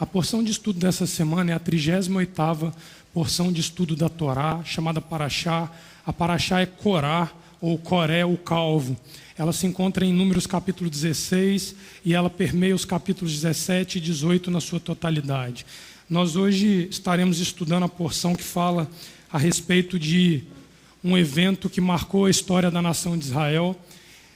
porção de estudo dessa semana é a 38ª porção de estudo da Torá, chamada Parashá. A Parashá é Corá, ou Coré, o calvo. Ela se encontra em Números capítulo 16 e ela permeia os capítulos 17 e 18 na sua totalidade. Nós hoje estaremos estudando a porção que fala a respeito de um evento que marcou a história da nação de Israel,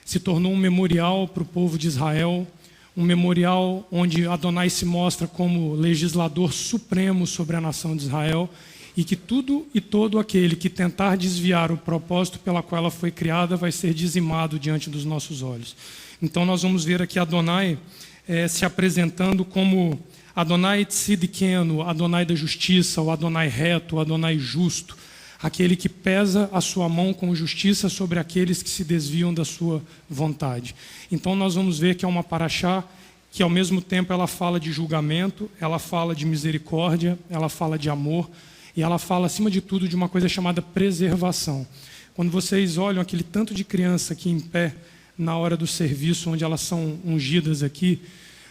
se tornou um memorial para o povo de Israel, um memorial onde Adonai se mostra como legislador supremo sobre a nação de Israel e que tudo e todo aquele que tentar desviar o propósito pela qual ela foi criada vai ser dizimado diante dos nossos olhos. Então nós vamos ver aqui Adonai se apresentando como Adonai Tzidkenu, Adonai da justiça, o Adonai reto, o Adonai justo, aquele que pesa a sua mão com justiça sobre aqueles que se desviam da sua vontade. Então nós vamos ver que é uma paraxá que ao mesmo tempo ela fala de julgamento, ela fala de misericórdia, ela fala de amor e ela fala acima de tudo de uma coisa chamada preservação. Quando vocês olham aquele tanto de criança aqui em pé na hora do serviço, onde elas são ungidas aqui,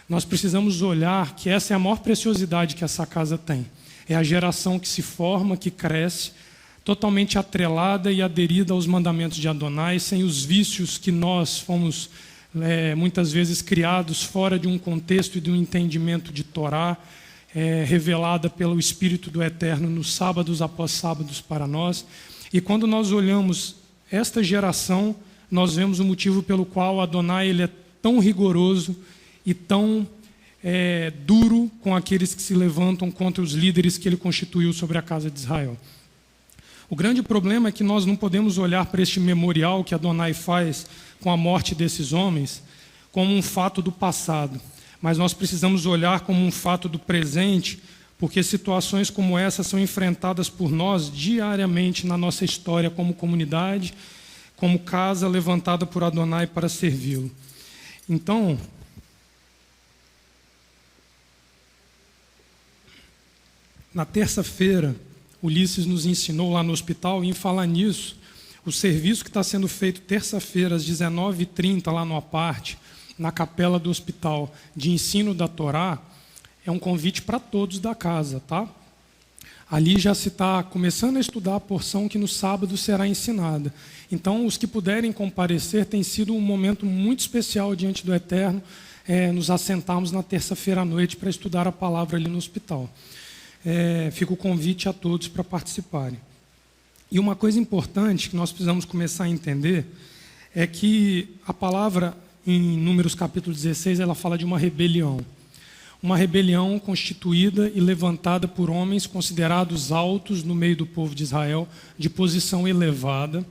nós precisamos olhar que essa é a maior preciosidade que essa casa tem. É a geração que se forma, que cresce, totalmente atrelada e aderida aos mandamentos de Adonai, sem os vícios que nós fomos muitas vezes criados fora de um contexto e de um entendimento de Torá, revelada pelo Espírito do Eterno nos sábados após sábados para nós. E quando nós olhamos esta geração, nós vemos o motivo pelo qual Adonai ele é tão rigoroso e tão duro com aqueles que se levantam contra os líderes que ele constituiu sobre a casa de Israel. O grande problema é que nós não podemos olhar para este memorial que Adonai faz com a morte desses homens como um fato do passado, mas nós precisamos olhar como um fato do presente, porque situações como essa são enfrentadas por nós diariamente na nossa história como comunidade, como casa levantada por Adonai para servi-lo. Então, na terça-feira, Ulisses nos ensinou lá no hospital, e em falar nisso, o serviço que está sendo feito terça-feira às 19h30 lá no Aparte, na capela do hospital, de ensino da Torá, é um convite para todos da casa, tá? Ali já se está começando a estudar a porção que no sábado será ensinada. Então, os que puderem comparecer, tem sido um momento muito especial diante do Eterno, nos assentarmos na terça-feira à noite para estudar a palavra ali no hospital. Fica o convite a todos para participarem. E uma coisa importante que nós precisamos começar a entender é que a palavra em Números capítulo 16, ela fala de uma rebelião constituída e levantada por homens considerados altos no meio do povo de Israel, de posição elevada,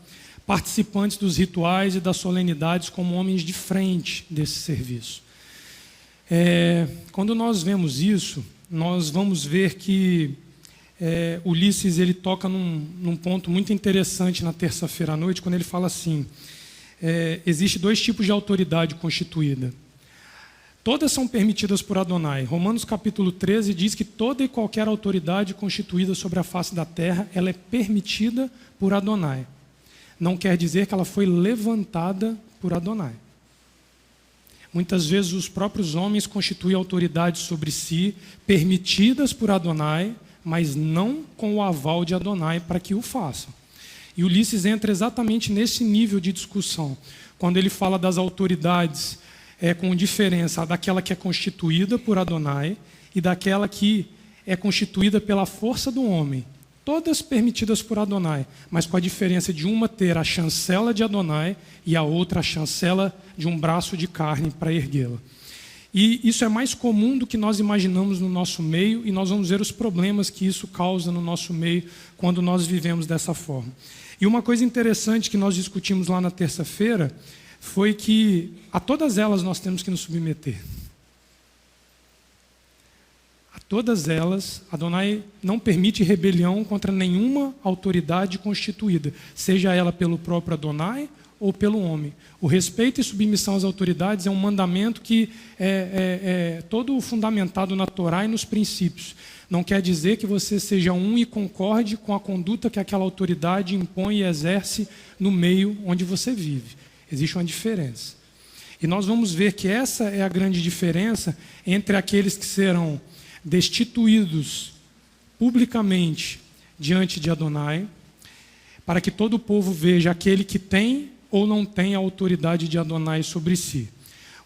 participantes dos rituais e das solenidades como homens de frente desse serviço. Quando nós vemos isso, nós vamos ver que Ulisses ele toca num ponto muito interessante na terça-feira à noite, quando ele fala assim, existe dois tipos de autoridade constituída. Todas são permitidas por Adonai. Romanos capítulo 13 diz que toda e qualquer autoridade constituída sobre a face da terra, ela é permitida por Adonai. Não quer dizer que ela foi levantada por Adonai. Muitas vezes os próprios homens constituem autoridades sobre si, permitidas por Adonai, mas não com o aval de Adonai para que o façam. E Ulisses entra exatamente nesse nível de discussão, quando ele fala das autoridades com diferença daquela que é constituída por Adonai e daquela que é constituída pela força do homem. Todas permitidas por Adonai, mas com a diferença de uma ter a chancela de Adonai e a outra a chancela de um braço de carne para erguê-la. E isso é mais comum do que nós imaginamos no nosso meio, e nós vamos ver os problemas que isso causa no nosso meio quando nós vivemos dessa forma. E uma coisa interessante que nós discutimos lá na terça-feira foi que a todas elas nós temos que nos submeter. Todas elas, Adonai não permite rebelião contra nenhuma autoridade constituída, seja ela pelo próprio Adonai ou pelo homem. O respeito e submissão às autoridades é um mandamento que é todo fundamentado na Torá e nos princípios. Não quer dizer que você seja um e concorde com a conduta que aquela autoridade impõe e exerce no meio onde você vive. Existe uma diferença. E nós vamos ver que essa é a grande diferença entre aqueles que serão destituídos publicamente diante de Adonai, para que todo o povo veja aquele que tem ou não tem a autoridade de Adonai sobre si.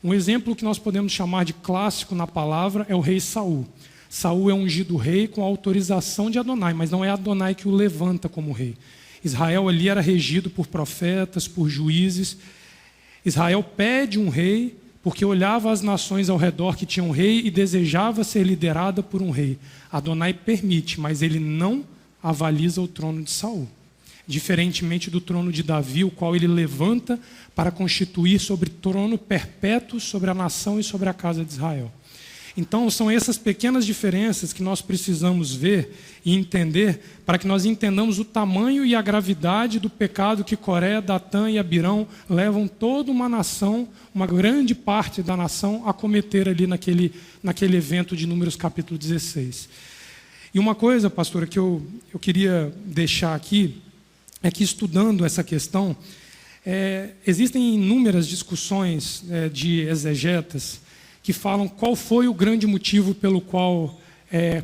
Um exemplo que nós podemos chamar de clássico na palavra é o rei Saul. Saul é ungido rei com a autorização de Adonai, mas não é Adonai que o levanta como rei. Israel ali era regido por profetas, por juízes. Israel pede um rei porque olhava as nações ao redor que tinham um rei e desejava ser liderada por um rei. Adonai permite, mas ele não avaliza o trono de Saul. Diferentemente do trono de Davi, o qual ele levanta para constituir sobre trono perpétuo sobre a nação e sobre a casa de Israel. Então, são essas pequenas diferenças que nós precisamos ver e entender para que nós entendamos o tamanho e a gravidade do pecado que Coré, Datã e Abirão levam toda uma nação, uma grande parte da nação, a cometer ali naquele evento de Números capítulo 16. E uma coisa, pastora, que eu queria deixar aqui, é que estudando essa questão, existem inúmeras discussões de exegetas que falam qual foi o grande motivo pelo qual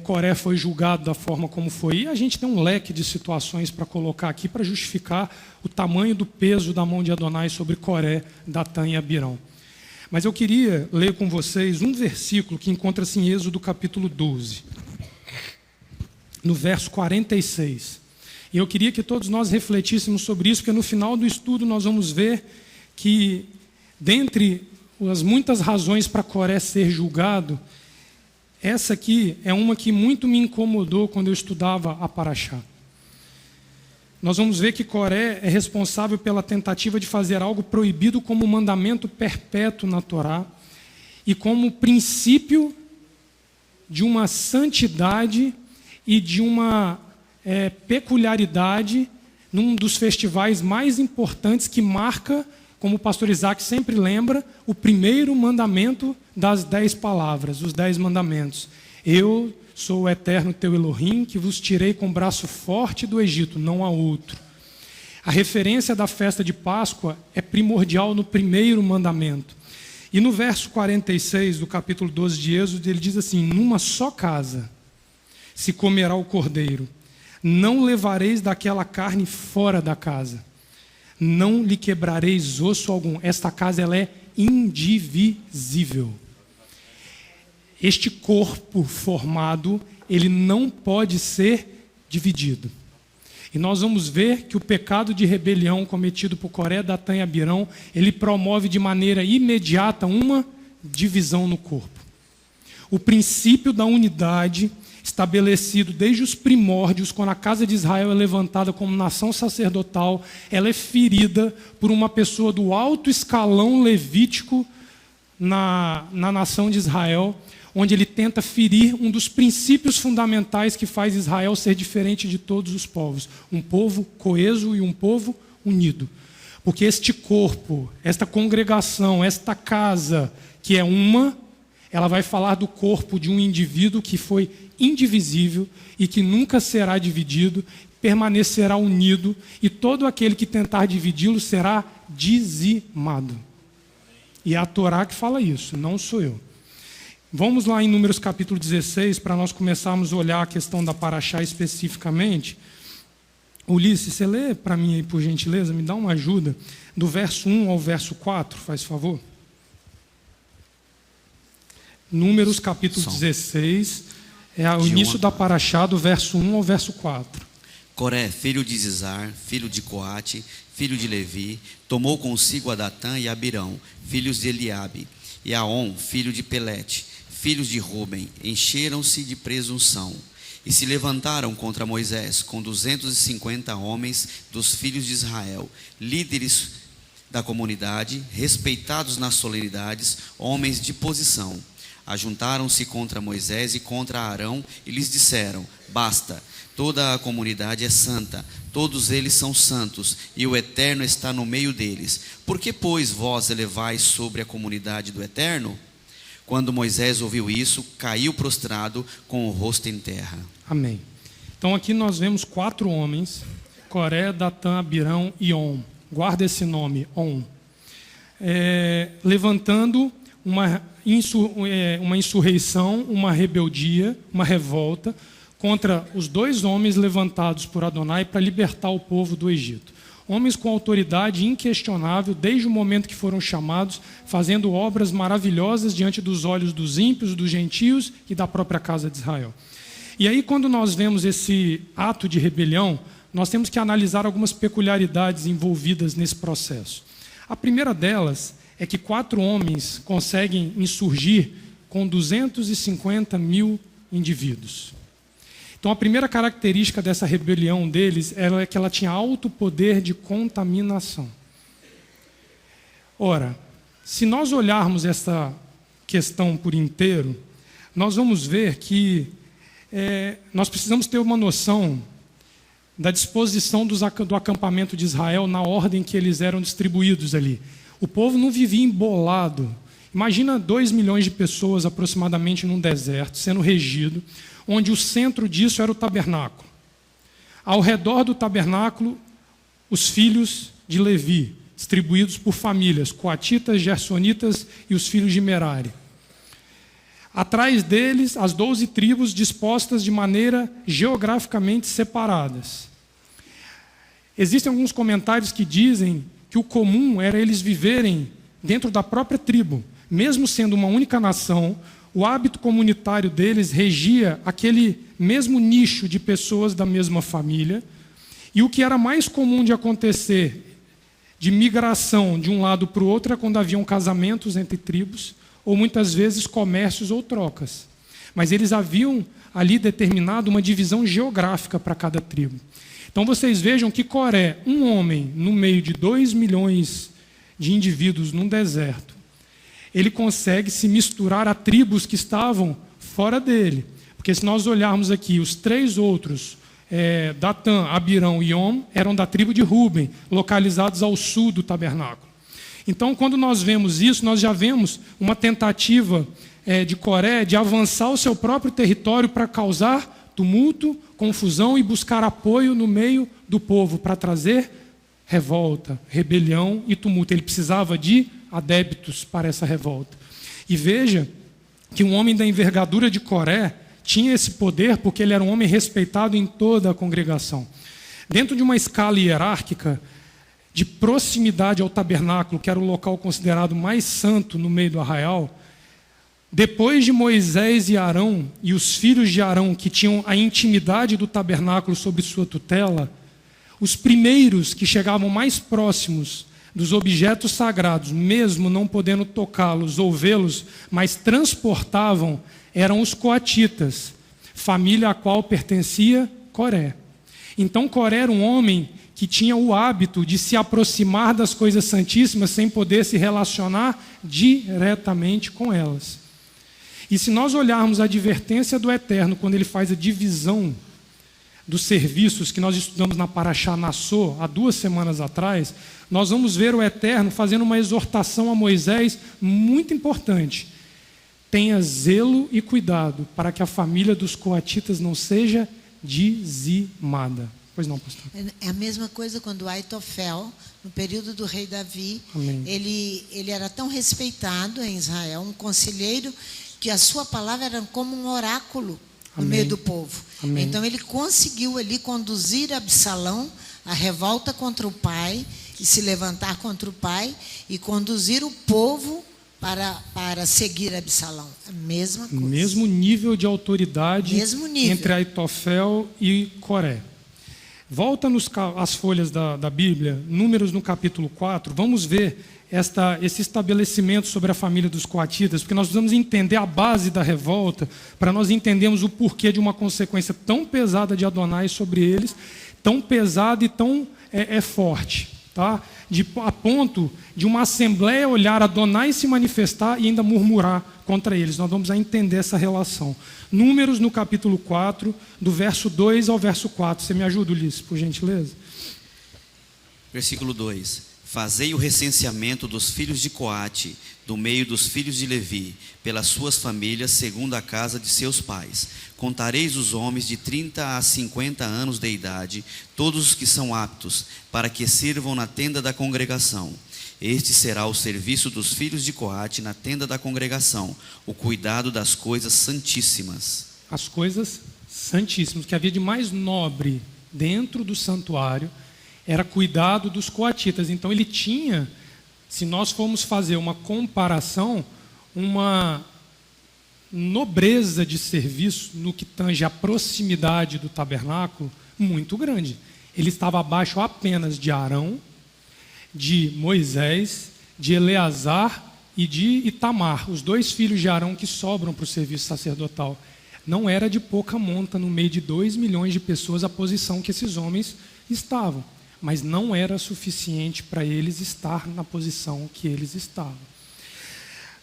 Coré foi julgado da forma como foi. E a gente tem um leque de situações para colocar aqui para justificar o tamanho do peso da mão de Adonai sobre Coré, Datã e Abirão. Mas eu queria ler com vocês um versículo que encontra-se em Êxodo capítulo 12, no verso 46. E eu queria que todos nós refletíssemos sobre isso, porque no final do estudo nós vamos ver que, dentre as muitas razões para Coré ser julgado, essa aqui é uma que muito me incomodou quando eu estudava a Parashá. Nós vamos ver que Coré é responsável pela tentativa de fazer algo proibido como mandamento perpétuo na Torá e como princípio de uma santidade e de uma peculiaridade num dos festivais mais importantes que marca, como o pastor Isaac sempre lembra, o primeiro mandamento das 10 palavras, os 10 mandamentos. Eu sou o eterno teu Elohim, que vos tirei com braço forte do Egito, não há outro. A referência da festa de Páscoa é primordial no primeiro mandamento. E no verso 46 do capítulo 12 de Êxodo, ele diz assim: numa só casa se comerá o cordeiro, não levareis daquela carne fora da casa, não lhe quebrareis osso algum. Esta casa ela é indivisível. Este corpo formado, ele não pode ser dividido. E nós vamos ver que o pecado de rebelião cometido por Coré, Datã e Abirão, ele promove de maneira imediata uma divisão no corpo. O princípio da unidade, estabelecido desde os primórdios, quando a casa de Israel é levantada como nação sacerdotal, ela é ferida por uma pessoa do alto escalão levítico na nação de Israel, onde ele tenta ferir um dos princípios fundamentais que faz Israel ser diferente de todos os povos, um povo coeso e um povo unido. Porque este corpo, esta congregação, esta casa que é uma, ela vai falar do corpo de um indivíduo que foi indivisível e que nunca será dividido, permanecerá unido, e todo aquele que tentar dividi-lo será dizimado. E é a Torá que fala isso, não sou eu. Vamos lá em Números capítulo 16, para nós começarmos a olhar a questão da Parashá especificamente. Ulisses, você lê para mim aí, por gentileza, me dá uma ajuda, do verso 1 ao verso 4, faz favor. Números capítulo 16, é o início da Parashá, do verso 1 ao verso 4. Coré, filho de Zizar, filho de Coate, filho de Levi, tomou consigo a Datã e Abirão, filhos de Eliabe, e Aon, filho de Pelete, filhos de Ruben, encheram-se de presunção, e se levantaram contra Moisés, com 250 homens dos filhos de Israel, líderes da comunidade, respeitados nas solenidades, homens de posição. Ajuntaram-se contra Moisés e contra Arão, e lhes disseram: basta, toda a comunidade é santa, todos eles são santos, e o Eterno está no meio deles. Por que, pois, vós elevais sobre a comunidade do Eterno? Quando Moisés ouviu isso, caiu prostrado com o rosto em terra. Amém. Então aqui nós vemos 4 homens, Coré, Datã, Abirão e On. Guarda esse nome, On. Levantando uma uma insurreição, uma rebeldia, uma revolta contra os 2 homens levantados por Adonai para libertar o povo do Egito. Homens com autoridade inquestionável desde o momento que foram chamados, fazendo obras maravilhosas diante dos olhos dos ímpios, dos gentios e da própria casa de Israel. E aí, quando nós vemos esse ato de rebelião, nós temos que analisar algumas peculiaridades envolvidas nesse processo. A primeira delas é que 4 homens conseguem insurgir com 250 mil indivíduos. Então, a primeira característica dessa rebelião deles é que ela tinha alto poder de contaminação. Ora, se nós olharmos essa questão por inteiro, nós vamos ver que nós precisamos ter uma noção da disposição do acampamento de Israel na ordem que eles eram distribuídos ali. O povo não vivia embolado. Imagina 2 milhões de pessoas aproximadamente num deserto, sendo regido, onde o centro disso era o tabernáculo. Ao redor do tabernáculo, os filhos de Levi, distribuídos por famílias, coatitas, gersonitas e os filhos de Merari. Atrás deles, as 12 tribos dispostas de maneira geograficamente separadas. Existem alguns comentários que dizem que o comum era eles viverem dentro da própria tribo. Mesmo sendo uma única nação, o hábito comunitário deles regia aquele mesmo nicho de pessoas da mesma família. E o que era mais comum de acontecer, de migração de um lado para o outro, é quando haviam casamentos entre tribos, ou muitas vezes comércios ou trocas. Mas eles haviam ali determinado uma divisão geográfica para cada tribo. Então vocês vejam que Coré, um homem no meio de 2 milhões de indivíduos num deserto, ele consegue se misturar a tribos que estavam fora dele. Porque se nós olharmos aqui, os 3 outros, Datã, Abirão e Om, eram da tribo de Ruben, localizados ao sul do tabernáculo. Então, quando nós vemos isso, nós já vemos uma tentativa de Coré de avançar o seu próprio território para causar tumulto, confusão e buscar apoio no meio do povo, para trazer revolta, rebelião e tumulto. Ele precisava de adeptos para essa revolta. E veja que um homem da envergadura de Coré tinha esse poder porque ele era um homem respeitado em toda a congregação. Dentro de uma escala hierárquica de proximidade ao tabernáculo, que era o local considerado mais santo no meio do arraial, depois de Moisés e Arão e os filhos de Arão, que tinham a intimidade do tabernáculo sob sua tutela, os primeiros que chegavam mais próximos dos objetos sagrados, mesmo não podendo tocá-los ou vê-los, mas transportavam, eram os coatitas, família a qual pertencia Coré. Então Coré era um homem que tinha o hábito de se aproximar das coisas santíssimas sem poder se relacionar diretamente com elas. E se nós olharmos a advertência do Eterno, quando ele faz a divisão dos serviços que nós estudamos na Parashá Nassô, há 2 semanas atrás, nós vamos ver o Eterno fazendo uma exortação a Moisés muito importante. Tenha zelo e cuidado para que a família dos coatitas não seja dizimada. Pois não, pastor. É a mesma coisa quando Aitofel, no período do rei Davi, ele era tão respeitado em Israel, um conselheiro, que a sua palavra era como um oráculo no meio do povo. Amém. Então ele conseguiu ali conduzir Absalão a revolta contra o pai, e se levantar contra o pai, e conduzir o povo para seguir Absalão. A mesma coisa. Mesmo nível de autoridade nível. Entre Aitofel e Coré. Volta às folhas da Bíblia, Números no capítulo 4, vamos ver esse estabelecimento sobre a família dos coatitas, porque nós precisamos entender a base da revolta, para nós entendermos o porquê de uma consequência tão pesada de Adonai sobre eles, tão pesada e tão forte, tá? A ponto de uma assembleia olhar Adonai se manifestar e ainda murmurar contra eles. Nós vamos entender essa relação. Números no capítulo 4, do verso 2 ao verso 4. Você me ajuda, Ulisses, por gentileza? Versículo 2. Fazei o recenseamento dos filhos de Coate, do meio dos filhos de Levi, pelas suas famílias, segundo a casa de seus pais. Contareis os homens de 30 a 50 anos de idade, todos os que são aptos, para que sirvam na tenda da congregação. Este será o serviço dos filhos de Coate na tenda da congregação, o cuidado das coisas santíssimas. As coisas santíssimas, que havia de mais nobre dentro do santuário, era cuidado dos coatitas. Então ele tinha, se nós formos fazer uma comparação, uma nobreza de serviço no que tange a proximidade do tabernáculo muito grande. Ele estava abaixo apenas de Arão, de Moisés, de Eleazar e de Itamar, os 2 filhos de Arão que sobram para o serviço sacerdotal. Não era de pouca monta no meio de 2 milhões de pessoas a posição que esses homens estavam, mas não era suficiente para eles estar na posição que eles estavam.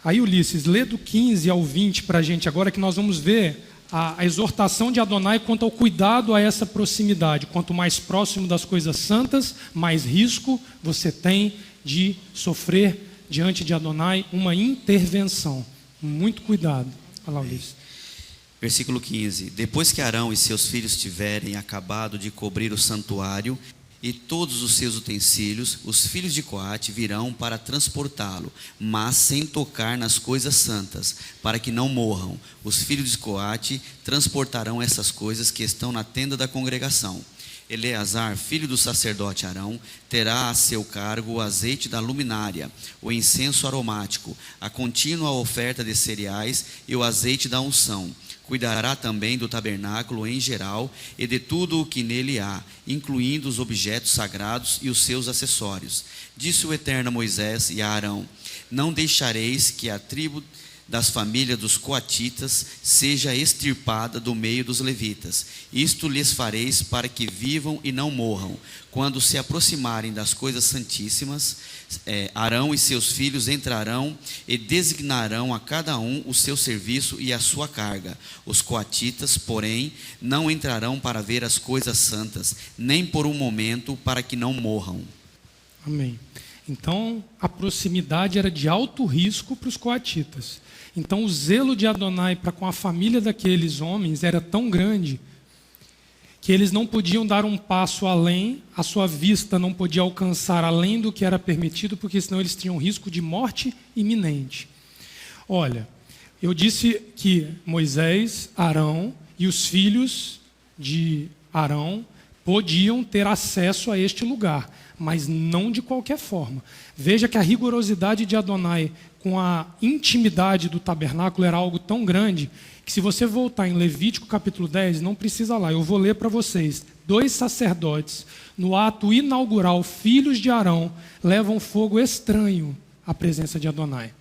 Aí, Ulisses, lê do 15 ao 20 para a gente agora, que nós vamos ver a exortação de Adonai quanto ao cuidado a essa proximidade. Quanto mais próximo das coisas santas, mais risco você tem de sofrer diante de Adonai uma intervenção. Muito cuidado. Olha lá, Ulisses. Versículo 15. Depois que Arão e seus filhos tiverem acabado de cobrir o santuário e todos os seus utensílios, os filhos de Coate virão para transportá-lo, mas sem tocar nas coisas santas, para que não morram. Os filhos de Coate transportarão essas coisas que estão na tenda da congregação. Eleazar, filho do sacerdote Arão, terá a seu cargo o azeite da luminária, o incenso aromático, a contínua oferta de cereais e o azeite da unção. Cuidará também do tabernáculo em geral e de tudo o que nele há, incluindo os objetos sagrados e os seus acessórios. Disse o Eterno a Moisés e a Arão: não deixareis que a tribo das famílias dos coatitas seja extirpada do meio dos levitas. Isto lhes fareis para que vivam e não morram. Quando se aproximarem das coisas santíssimas, Arão e seus filhos entrarão e designarão a cada um o seu serviço e a sua carga. Os coatitas, porém, não entrarão para ver as coisas santas, nem por um momento, para que não morram. Amém. Então, a proximidade era de alto risco para os coatitas. Então, o zelo de Adonai para com a família daqueles homens era tão grande que eles não podiam dar um passo além, a sua vista não podia alcançar além do que era permitido, porque senão eles tinham risco de morte iminente. Olha, eu disse que Moisés, Arão e os filhos de Arão podiam ter acesso a este lugar, mas não de qualquer forma. Veja que a rigorosidade de Adonai com a intimidade do tabernáculo era algo tão grande que, se você voltar em Levítico capítulo 10, não precisa lá, eu vou ler para vocês. 2 sacerdotes, no ato inaugural, filhos de Arão, levam fogo estranho à presença de Adonai.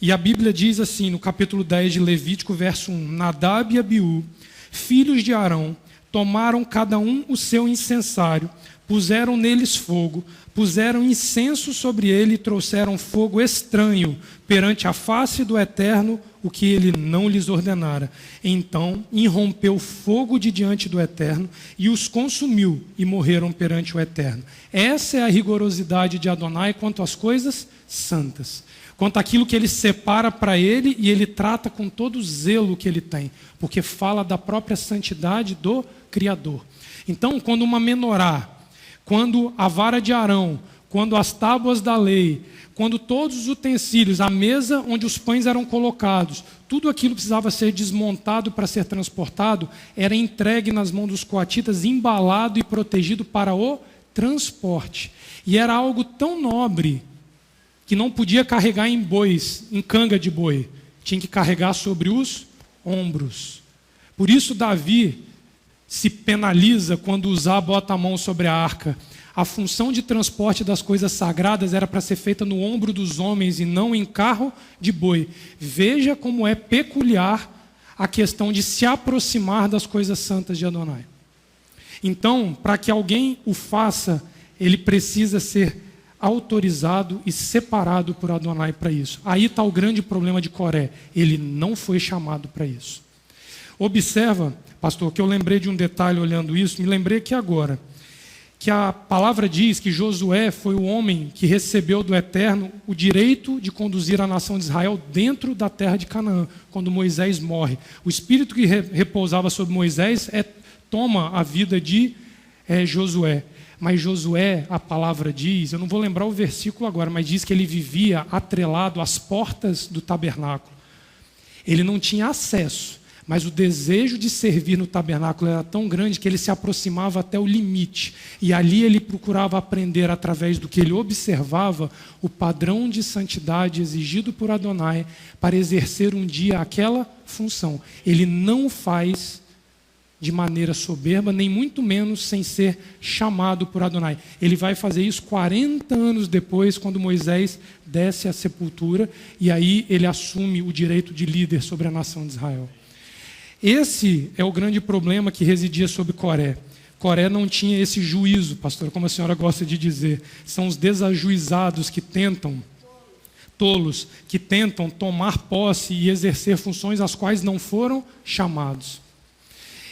E a Bíblia diz assim, no capítulo 10 de Levítico, verso 1, Nadab e Abiú, filhos de Arão, tomaram cada um o seu incensário, puseram neles fogo, puseram incenso sobre ele e trouxeram fogo estranho perante a face do Eterno, o que ele não lhes ordenara. Então irrompeu fogo de diante do Eterno e os consumiu e morreram perante o Eterno. Essa é a rigorosidade de Adonai quanto às coisas santas, quanto àquilo que ele separa para ele e ele trata com todo o zelo que ele tem, porque fala da própria santidade do Criador. Então, quando uma menorá, quando a vara de Arão, quando as tábuas da lei, quando todos os utensílios, a mesa onde os pães eram colocados, tudo aquilo precisava ser desmontado para ser transportado, era entregue nas mãos dos coatitas, embalado e protegido para o transporte. E era algo tão nobre que não podia carregar em bois, em canga de boi, tinha que carregar sobre os ombros. Por isso Davi se penaliza quando Uzá bota a mão sobre a arca. A função de transporte das coisas sagradas era para ser feita no ombro dos homens e não em carro de boi. Veja como é peculiar a questão de se aproximar das coisas santas de Adonai. Então, para que alguém o faça, ele precisa ser autorizado e separado por Adonai para isso. Aí está o grande problema de Coré. Ele não foi chamado para isso. Observa, pastor, que eu lembrei de um detalhe olhando isso, me lembrei aqui agora, que a palavra diz que Josué foi o homem que recebeu do Eterno o direito de conduzir a nação de Israel dentro da terra de Canaã, quando Moisés morre. O espírito que repousava sobre Moisés toma a vida de Josué. Mas Josué, a palavra diz, eu não vou lembrar o versículo agora, mas diz que ele vivia atrelado às portas do tabernáculo. Ele não tinha acesso, mas o desejo de servir no tabernáculo era tão grande que ele se aproximava até o limite. E ali ele procurava aprender, através do que ele observava, o padrão de santidade exigido por Adonai para exercer um dia aquela função. Ele não faz de maneira soberba, nem muito menos sem ser chamado por Adonai. Ele vai fazer isso 40 anos depois, quando Moisés desce à sepultura, e aí ele assume o direito de líder sobre a nação de Israel. Esse é o grande problema que residia sobre Coré. Coré não tinha esse juízo, pastor, como a senhora gosta de dizer. São os desajuizados que tentam, tolos, que tentam tomar posse e exercer funções às quais não foram chamados.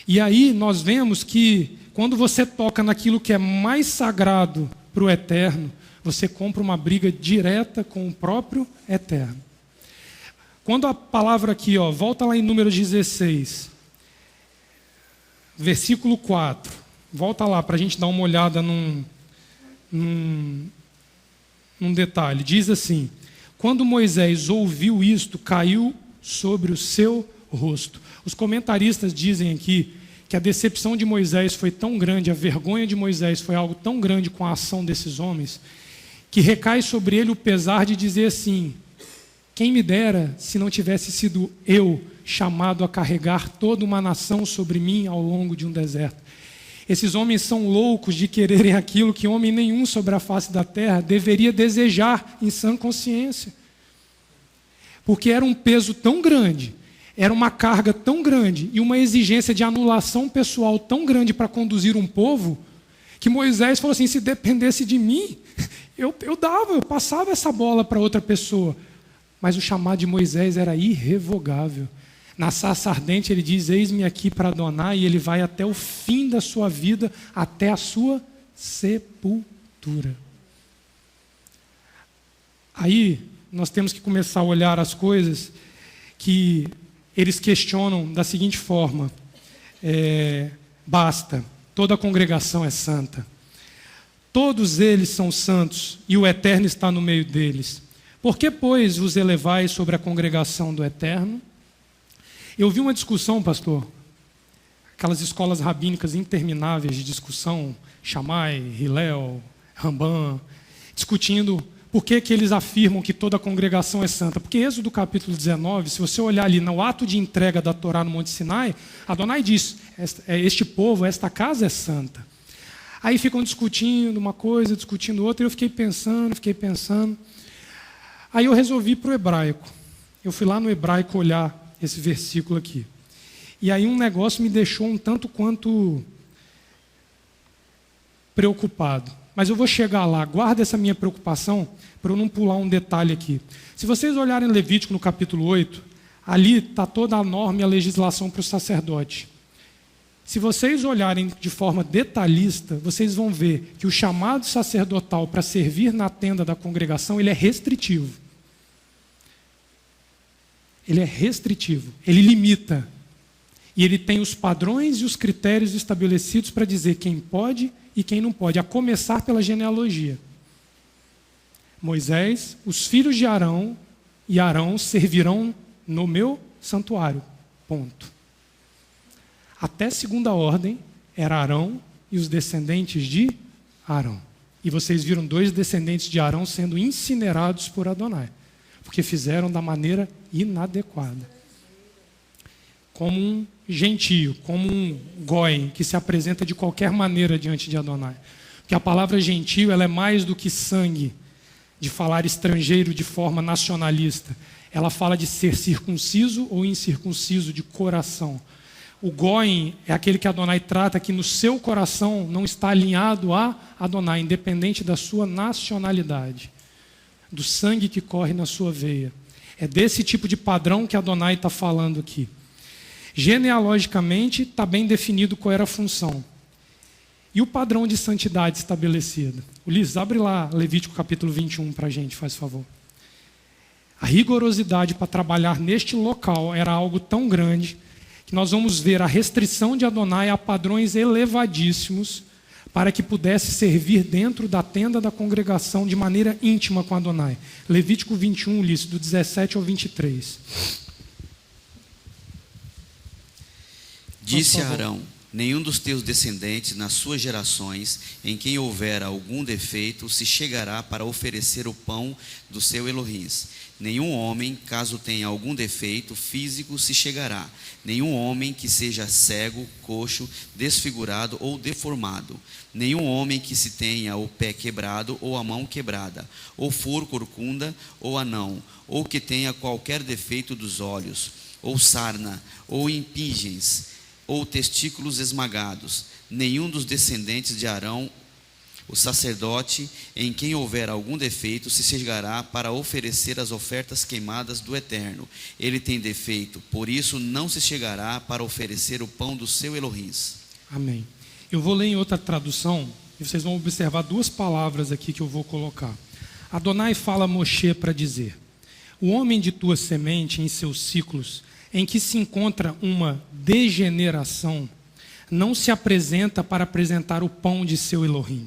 E aí nós vemos que quando você toca naquilo que é mais sagrado para o eterno, você compra uma briga direta com o próprio eterno. Quando a palavra aqui, volta lá em Números 16, versículo 4, volta lá para a gente dar uma olhada num detalhe. Diz assim: quando Moisés ouviu isto, caiu sobre o seu rosto. Os comentaristas dizem aqui que a decepção de Moisés foi tão grande, a vergonha de Moisés foi algo tão grande com a ação desses homens, que recai sobre ele o pesar de dizer assim: quem me dera se não tivesse sido eu chamado a carregar toda uma nação sobre mim ao longo de um deserto. Esses homens são loucos de quererem aquilo que homem nenhum sobre a face da terra deveria desejar em sã consciência. Porque era um peso tão grande, era uma carga tão grande e uma exigência de anulação pessoal tão grande para conduzir um povo, que Moisés falou assim: se dependesse de mim, eu passava essa bola para outra pessoa. Mas o chamado de Moisés era irrevogável. Na sarça ardente ele diz: eis-me aqui para Adonai, e ele vai até o fim da sua vida, até a sua sepultura. Aí nós temos que começar a olhar as coisas que eles questionam da seguinte forma: basta, toda a congregação é santa. Todos eles são santos e o Eterno está no meio deles. Por que, pois, vos elevais sobre a congregação do Eterno? Eu vi uma discussão, pastor, aquelas escolas rabínicas intermináveis de discussão, Shammai, Hillel, Rambam, discutindo por que eles afirmam que toda a congregação é santa. Porque Êxodo capítulo 19, se você olhar ali no ato de entrega da Torá no Monte Sinai, Adonai diz: este povo, esta casa é santa. Aí ficam discutindo uma coisa, discutindo outra, e eu fiquei pensando. Aí eu resolvi ir para o hebraico. Eu fui lá no hebraico olhar esse versículo aqui. E aí um negócio me deixou um tanto quanto preocupado. Mas eu vou chegar lá. Guarda essa minha preocupação para eu não pular um detalhe aqui. Se vocês olharem Levítico no capítulo 8, ali está toda a norma e a legislação para o sacerdote. Se vocês olharem de forma detalhista, vocês vão ver que o chamado sacerdotal para servir na tenda da congregação, ele é restritivo. Ele é restritivo, ele limita. E ele tem os padrões e os critérios estabelecidos para dizer quem pode e quem não pode, a começar pela genealogia. Moisés, os filhos de Arão e Arão servirão no meu santuário. Ponto. Até segunda ordem era Arão e os descendentes de Arão. E vocês viram 2 descendentes de Arão sendo incinerados por Adonai, porque fizeram da maneira inadequada. Como um gentio, como um goi, que se apresenta de qualquer maneira diante de Adonai. Porque a palavra gentio, ela é mais do que sangue, de falar estrangeiro de forma nacionalista. Ela fala de ser circunciso ou incircunciso de coração. O Goim é aquele que Adonai trata que no seu coração não está alinhado a Adonai, independente da sua nacionalidade, do sangue que corre na sua veia. É desse tipo de padrão que Adonai está falando aqui. Genealogicamente está bem definido qual era a função. E o padrão de santidade estabelecido? Ulisses, abre lá Levítico capítulo 21 para a gente, faz favor. A rigorosidade para trabalhar neste local era algo tão grande que nós vamos ver a restrição de Adonai a padrões elevadíssimos para que pudesse servir dentro da tenda da congregação de maneira íntima com Adonai. Levítico 21, Ulisses, do 17 ao 23. Disse a Arão: nenhum dos teus descendentes nas suas gerações, em quem houver algum defeito, se chegará para oferecer o pão do seu Elohim. Nenhum homem, caso tenha algum defeito físico, se chegará. Nenhum homem que seja cego, coxo, desfigurado ou deformado. Nenhum homem que se tenha o pé quebrado ou a mão quebrada, ou for corcunda ou anão, ou que tenha qualquer defeito dos olhos, ou sarna, ou impingens, ou testículos esmagados. Nenhum dos descendentes de Arão, o sacerdote, em quem houver algum defeito, se chegará para oferecer as ofertas queimadas do Eterno. Ele tem defeito, por isso não se chegará para oferecer o pão do seu Elohim. Amém. Eu vou ler em outra tradução, e vocês vão observar duas palavras aqui que eu vou colocar. Adonai fala a Moshe para dizer: o homem de tua semente em seus ciclos, em que se encontra uma degeneração, não se apresenta para apresentar o pão de seu Elohim.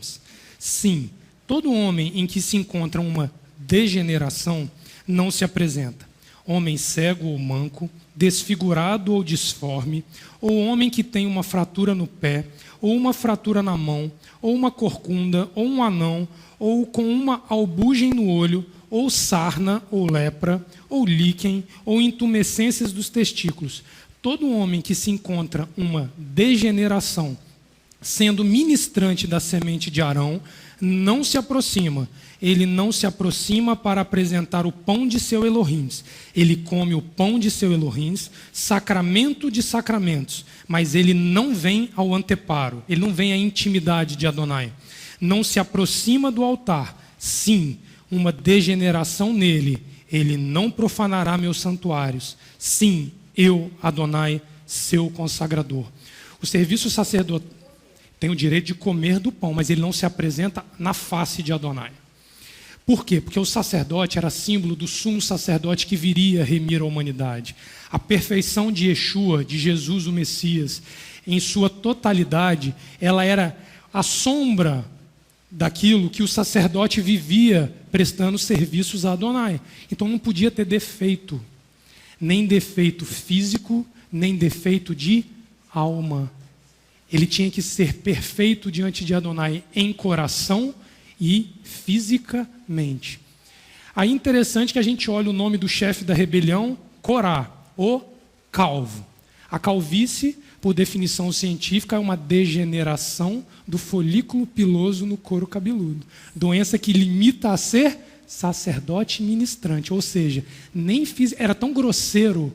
Sim, todo homem em que se encontra uma degeneração não se apresenta. Homem cego ou manco, desfigurado ou disforme, ou homem que tem uma fratura no pé, ou uma fratura na mão, ou uma corcunda, ou um anão, ou com uma albugem no olho, ou sarna, ou lepra, ou líquen, ou intumescências dos testículos. Todo homem que se encontra uma degeneração, sendo ministrante da semente de Arão, não se aproxima. Ele não se aproxima para apresentar o pão de seu Elohim. Ele come o pão de seu Elohim, sacramento de sacramentos, mas ele não vem ao anteparo, ele não vem à intimidade de Adonai. Não se aproxima do altar. Sim, uma degeneração nele. Ele não profanará meus santuários. Sim, eu, Adonai, seu consagrador. O serviço sacerdotal tem o direito de comer do pão, mas ele não se apresenta na face de Adonai. Por quê? Porque o sacerdote era símbolo do sumo sacerdote que viria remir a humanidade. A perfeição de Yeshua, de Jesus o Messias, em sua totalidade, ela era a sombra daquilo que o sacerdote vivia prestando serviços a Adonai. Então não podia ter defeito, nem defeito físico, nem defeito de alma. Ele tinha que ser perfeito diante de Adonai em coração e fisicamente. Aí interessante que a gente olha o nome do chefe da rebelião, Corá, o calvo. A calvície, por definição científica, é uma degeneração do folículo piloso no couro cabeludo. Doença que limita a ser sacerdote ministrante, ou seja, era tão grosseiro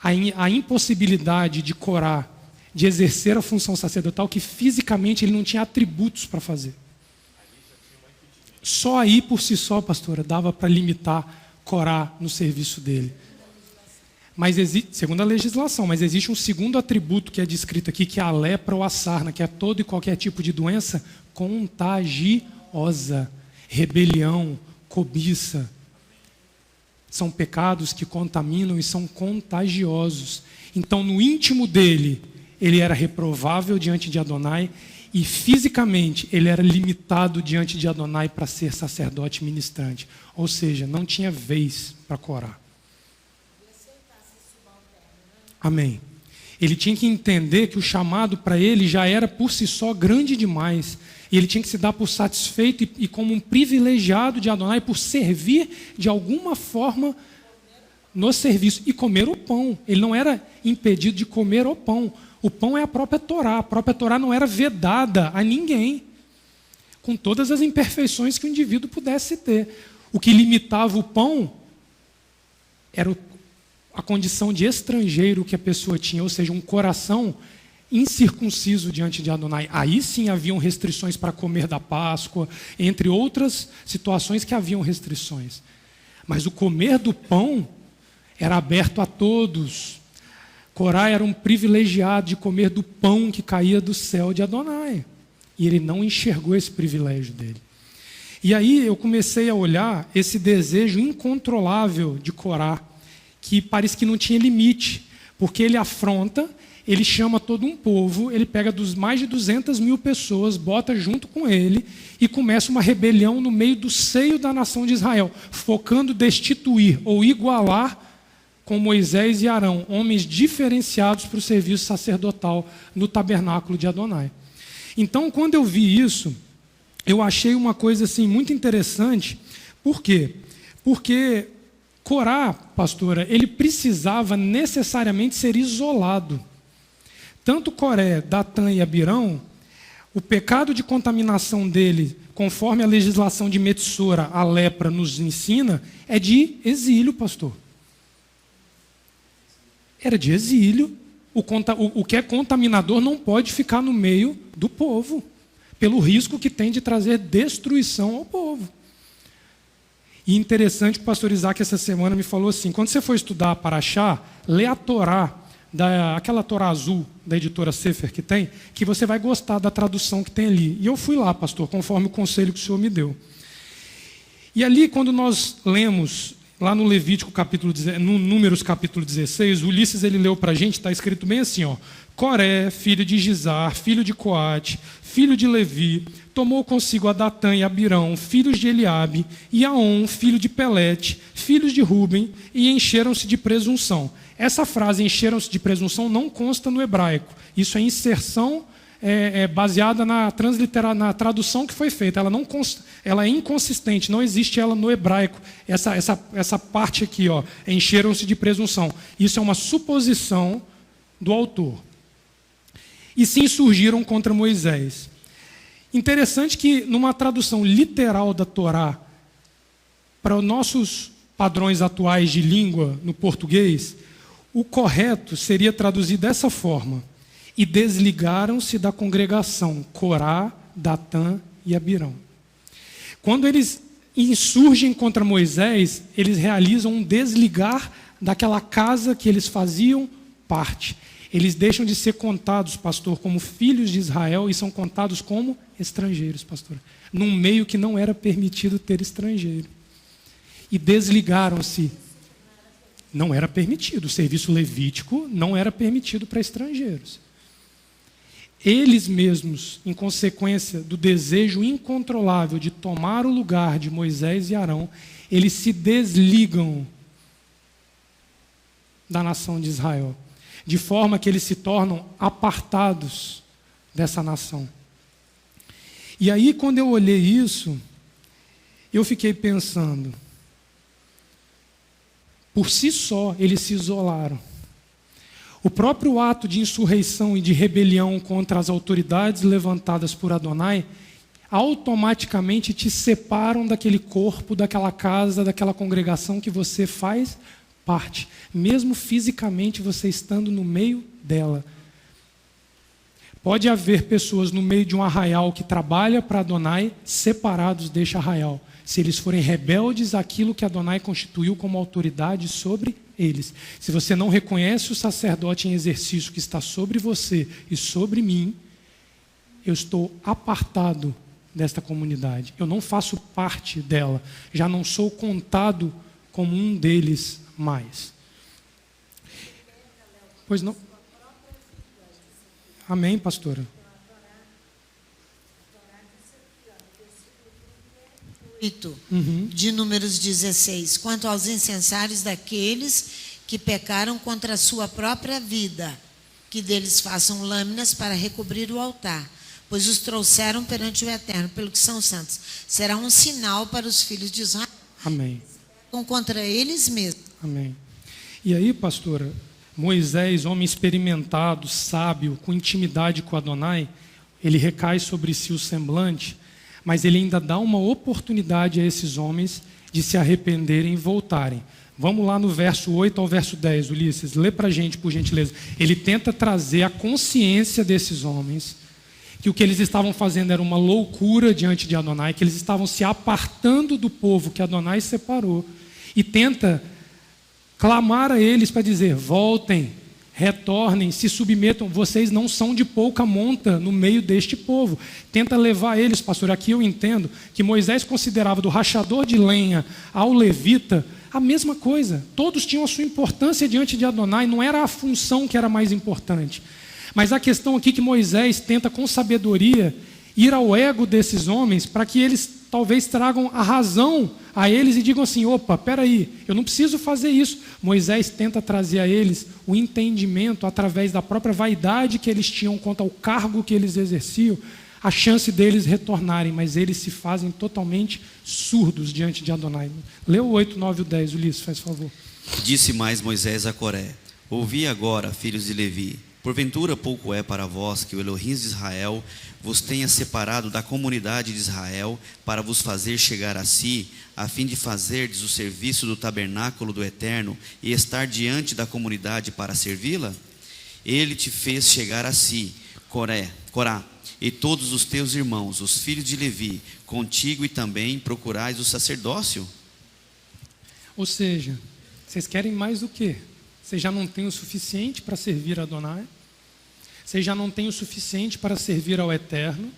a impossibilidade de Corá de exercer a função sacerdotal que fisicamente ele não tinha atributos para fazer. Só aí por si só, pastora, dava para limitar Corá no serviço dele. Mas segundo a legislação, mas existe um segundo atributo que é descrito aqui, que é a lepra ou a sarna, que é todo e qualquer tipo de doença contagiosa, rebelião, cobiça. São pecados que contaminam e são contagiosos. Então, no íntimo dele, ele era reprovável diante de Adonai e fisicamente ele era limitado diante de Adonai para ser sacerdote ministrante. Ou seja, não tinha vez para Corá. Amém. Ele tinha que entender que o chamado para ele já era por si só grande demais. E ele tinha que se dar por satisfeito e como um privilegiado de Adonai por servir de alguma forma no serviço e comer o pão. Ele não era impedido de comer o pão. O pão é a própria Torá. A própria Torá não era vedada a ninguém, com todas as imperfeições que o indivíduo pudesse ter. O que limitava o pão era a condição de estrangeiro que a pessoa tinha, ou seja, um coração incircunciso diante de Adonai. Aí sim haviam restrições para comer da Páscoa, entre outras situações que haviam restrições. Mas o comer do pão era aberto a todos. Corá era um privilegiado de comer do pão que caía do céu de Adonai. E ele não enxergou esse privilégio dele. E aí eu comecei a olhar esse desejo incontrolável de Corá, que parece que não tinha limite, porque ele afronta, ele chama todo um povo, ele pega mais de 200 mil pessoas, bota junto com ele e começa uma rebelião no meio do seio da nação de Israel, focando destituir ou igualar com Moisés e Arão, homens diferenciados para o serviço sacerdotal no tabernáculo de Adonai. Então, quando eu vi isso, eu achei uma coisa assim muito interessante. Por quê? Porque Corá, pastora, ele precisava necessariamente ser isolado. Tanto Coré, Datã e Abirão, o pecado de contaminação dele, conforme a legislação de Metsora, a lepra nos ensina, é de exílio, pastor. Era de exílio. O que é contaminador não pode ficar no meio do povo, pelo risco que tem de trazer destruição ao povo. E interessante que o pastor Isaac essa semana me falou assim, quando você for estudar a Parashá, lê a Torá, aquela Torá azul da editora Sefer que tem, que você vai gostar da tradução que tem ali. E eu fui lá, pastor, conforme o conselho que o senhor me deu. E ali, quando nós lemos, lá no Levítico, no Números capítulo 16, o Ulisses ele leu para a gente, está escrito bem assim, ó, Coré, filho de Gizar, filho de Coate, filho de Levi, tomou consigo a Datã e Abirão, filhos de Eliabe, e Aon, filho de Pelete, filhos de Ruben, e encheram-se de presunção. Essa frase, encheram-se de presunção, não consta no hebraico. Isso é inserção baseada na tradução que foi feita. Ela é inconsistente, não existe ela no hebraico. Essa parte aqui, ó, encheram-se de presunção. Isso é uma suposição do autor. E se insurgiram contra Moisés. Interessante que, numa tradução literal da Torá, para os nossos padrões atuais de língua no português, o correto seria traduzir dessa forma: e desligaram-se da congregação Corá, Datã e Abirão. Quando eles insurgem contra Moisés, eles realizam um desligar daquela casa que eles faziam parte. Eles deixam de ser contados, pastor, como filhos de Israel e são contados como estrangeiros, pastor, num meio que não era permitido ter estrangeiro. E desligaram-se. Não era permitido, o serviço levítico não era permitido para estrangeiros. Eles mesmos, em consequência do desejo incontrolável de tomar o lugar de Moisés e Arão, eles se desligam da nação de Israel, de forma que eles se tornam apartados dessa nação. E aí, quando eu olhei isso, eu fiquei pensando, por si só, eles se isolaram. O próprio ato de insurreição e de rebelião contra as autoridades levantadas por Adonai, automaticamente te separam daquele corpo, daquela casa, daquela congregação que você faz parte, mesmo fisicamente você estando no meio dela. Pode haver pessoas no meio de um arraial que trabalha para Adonai, separados deste arraial, se eles forem rebeldes àquilo que Adonai constituiu como autoridade sobre eles. Se você não reconhece o sacerdote em exercício que está sobre você e sobre mim, eu estou apartado desta comunidade. Eu não faço parte dela. Já não sou contado como um deles mais. Pois não. Amém, pastora. De Números 16, quanto aos incensários daqueles que pecaram contra a sua própria vida, que deles façam lâminas para recobrir o altar, pois os trouxeram perante o Eterno, pelo que são santos. Será um sinal para os filhos de Israel. Amém. Contra eles mesmos. Amém. E aí, pastora, Moisés, homem experimentado, sábio, com intimidade com Adonai, ele recai sobre si o semblante, mas ele ainda dá uma oportunidade a esses homens de se arrependerem e voltarem. Vamos lá no verso 8 ao verso 10, Ulisses, lê para a gente, por gentileza. Ele tenta trazer a consciência desses homens, que o que eles estavam fazendo era uma loucura diante de Adonai, que eles estavam se apartando do povo que Adonai separou, e tenta clamar a eles para dizer, voltem, retornem, se submetam, vocês não são de pouca monta no meio deste povo. Tenta levar eles, pastor, aqui eu entendo que Moisés considerava do rachador de lenha ao levita a mesma coisa. Todos tinham a sua importância diante de Adonai, não era a função que era mais importante. Mas a questão aqui que Moisés tenta com sabedoria ir ao ego desses homens para que eles talvez tragam a razão a eles e digam assim, opa, peraí, eu não preciso fazer isso. Moisés tenta trazer a eles o entendimento através da própria vaidade que eles tinham quanto ao cargo que eles exerciam, a chance deles retornarem, mas eles se fazem totalmente surdos diante de Adonai. Lê o 8, 9 e o 10, Ulisses, faz favor. Disse mais Moisés a Coré: ouvi agora, filhos de Levi, porventura pouco é para vós que o Elohim de Israel vos tenha separado da comunidade de Israel para vos fazer chegar a si, a fim de fazerdes o serviço do tabernáculo do Eterno e estar diante da comunidade para servi-la? Ele te fez chegar a si, Corá, e todos os teus irmãos, os filhos de Levi, contigo, e também procurais o sacerdócio. Ou seja, vocês querem mais do que? Vocês já não têm o suficiente para servir a Adonai? Vocês já não têm o suficiente para servir ao Eterno?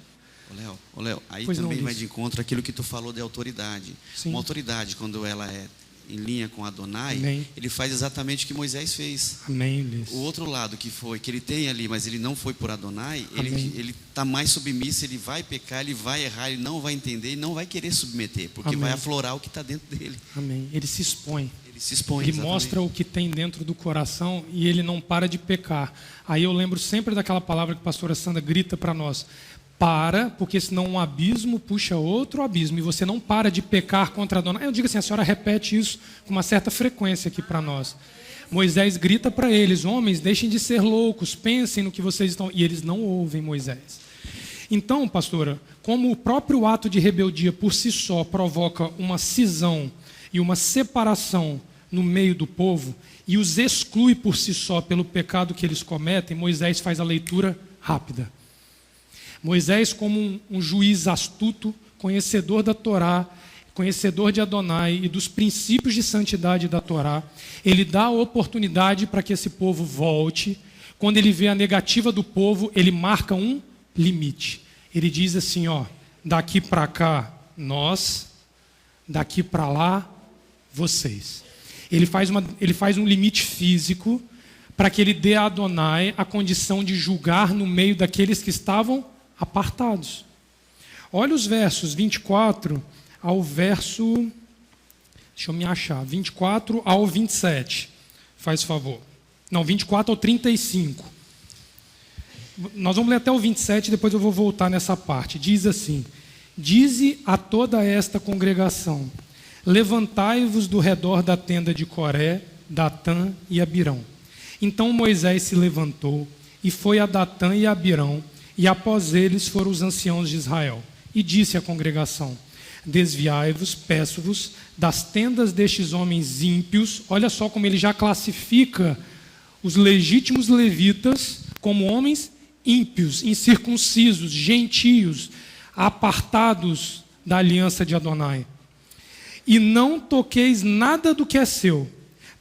Ô Léo, aí pois também não, vai de encontro aquilo que tu falou de autoridade. Sim. Uma autoridade, quando ela é em linha com Adonai, Amém. ele faz exatamente o que Moisés fez. Amém, Ulisses. O outro lado que ele tem ali, mas ele não foi por Adonai, Amém. ele está mais submisso, ele vai pecar, ele vai errar, ele não vai entender e não vai querer submeter, porque Amém. vai aflorar o que está dentro dele. Amém. Ele se expõe. Ele se expõe. Ele exatamente. mostra o que tem dentro do coração e ele não para de pecar. Aí eu lembro sempre daquela palavra que a pastora Sandra grita para nós: para, porque senão um abismo puxa outro abismo, e você não para de pecar contra a dona. Eu digo assim, a senhora repete isso com uma certa frequência aqui para nós. Moisés grita para eles: homens, deixem de ser loucos, pensem no que vocês estão... E eles não ouvem Moisés. Então, pastora, como o próprio ato de rebeldia por si só provoca uma cisão e uma separação no meio do povo, e os exclui por si só pelo pecado que eles cometem, Moisés faz a leitura rápida. Moisés, como um juiz astuto, conhecedor da Torá, conhecedor de Adonai e dos princípios de santidade da Torá, ele dá a oportunidade para que esse povo volte. Quando ele vê a negativa do povo, ele marca um limite. Ele diz assim, ó, daqui para cá nós, daqui para lá vocês. Ele faz um limite físico para que ele dê a Adonai a condição de julgar no meio daqueles que estavam apartados. Olha os versos 24 ao verso... Deixa eu me achar. 24 ao 27. Faz favor. Não, 24 ao 35. Nós vamos ler até o 27, depois eu vou voltar nessa parte. Diz assim: dize a toda esta congregação: levantai-vos do redor da tenda de Coré, Datã e Abirão. Então Moisés se levantou e foi a Datã e a Abirão, e após eles foram os anciãos de Israel. E disse à congregação: desviai-vos, peço-vos, das tendas destes homens ímpios. Olha só como ele já classifica os legítimos levitas como homens ímpios, incircuncisos, gentios, apartados da aliança de Adonai. E não toqueis nada do que é seu,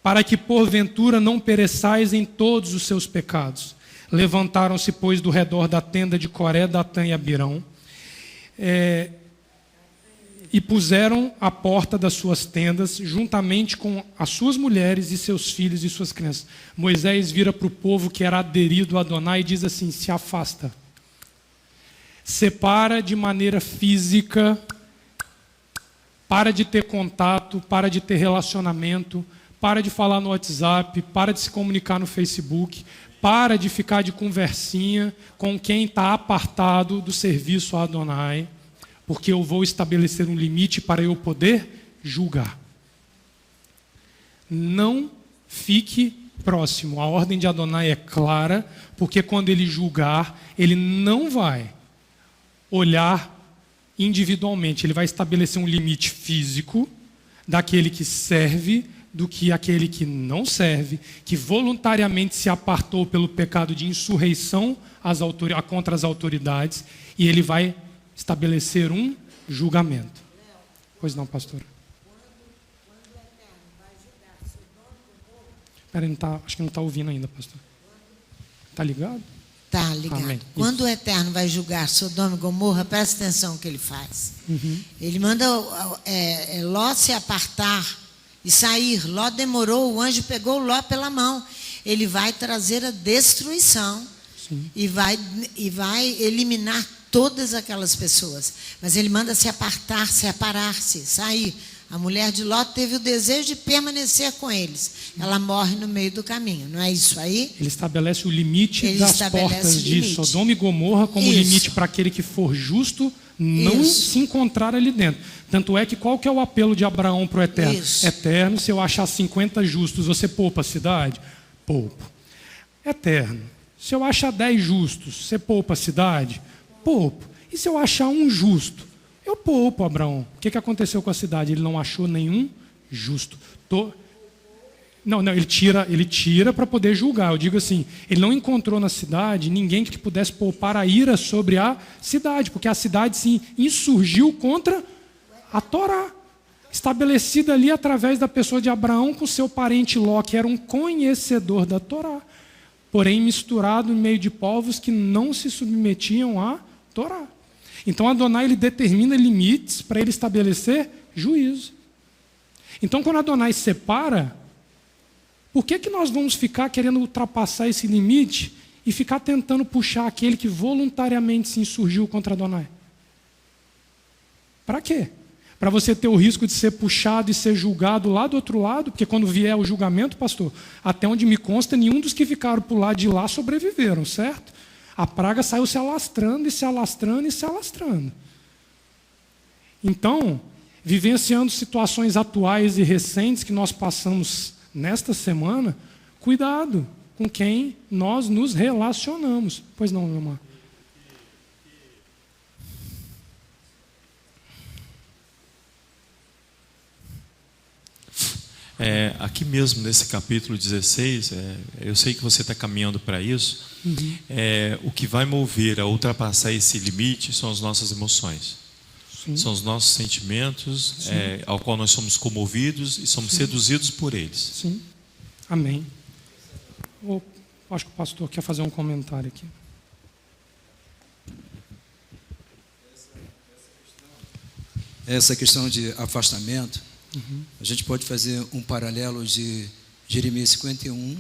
para que porventura não pereçais em todos os seus pecados. Levantaram-se, pois, do redor da tenda de Coré, Datã e Abirão, e puseram a porta das suas tendas, juntamente com as suas mulheres e seus filhos e suas crianças. Moisés vira para o povo que era aderido a Adonai e diz assim: se afasta. Separa de maneira física, para de ter contato, para de ter relacionamento, para de falar no WhatsApp, para de se comunicar no Facebook, para de ficar de conversinha com quem está apartado do serviço a Adonai, porque eu vou estabelecer um limite para eu poder julgar. Não fique próximo. A ordem de Adonai é clara, porque quando ele julgar, ele não vai olhar individualmente, ele vai estabelecer um limite físico daquele que serve, do que aquele que não serve, que voluntariamente se apartou pelo pecado de insurreição contra as autoridades, e ele vai estabelecer um julgamento. Pois não, pastora? Espera, acho que não está ouvindo ainda, pastor. Está ligado? Está ligado. Amém. Quando Isso. o Eterno vai julgar Sodoma e Gomorra, presta atenção no que ele faz. Uhum. Ele manda Ló se apartar e sair. Ló demorou, o anjo pegou Ló pela mão. Ele vai trazer a destruição e vai eliminar todas aquelas pessoas. Mas ele manda se apartar, separar-se, sair. A mulher de Ló teve o desejo de permanecer com eles. Ela morre no meio do caminho, não é isso aí? Ele estabelece o limite das portas de Sodoma e Gomorra como limite para aquele que for justo não se encontrar ali dentro. Tanto é que qual que é o apelo de Abraão para o Eterno? Eterno, se eu achar 50 justos, você poupa a cidade? Poupo. Eterno, se eu achar 10 justos, você poupa a cidade? Poupo. E se eu achar um justo? Eu poupo, Abraão. O que aconteceu com a cidade? Ele não achou nenhum justo. Não, ele tira para poder julgar. Eu digo assim, ele não encontrou na cidade ninguém que pudesse poupar a ira sobre a cidade, porque a cidade se insurgiu contra a Torá, estabelecida ali através da pessoa de Abraão com seu parente Ló, que era um conhecedor da Torá, porém misturado em meio de povos que não se submetiam à Torá. Então Adonai ele determina limites para ele estabelecer juízo. Então quando Adonai separa, por que nós vamos ficar querendo ultrapassar esse limite e ficar tentando puxar aquele que voluntariamente se insurgiu contra Adonai? Para quê? Para você ter o risco de ser puxado e ser julgado lá do outro lado, porque quando vier o julgamento, pastor, até onde me consta, nenhum dos que ficaram por lá de lá sobreviveram, certo? A praga saiu se alastrando e se alastrando e se alastrando. Então, vivenciando situações atuais e recentes que nós passamos nesta semana, cuidado com quem nós nos relacionamos. Pois não, meu irmão? Aqui mesmo, nesse capítulo 16, eu sei que você está caminhando para isso. O que vai mover a ultrapassar esse limite são as nossas emoções. Sim. São os nossos sentimentos, ao qual nós somos comovidos e somos seduzidos por eles. Sim. Amém. Acho que o pastor quer fazer um comentário aqui. Essa questão de afastamento, a gente pode fazer um paralelo de Jeremias 51,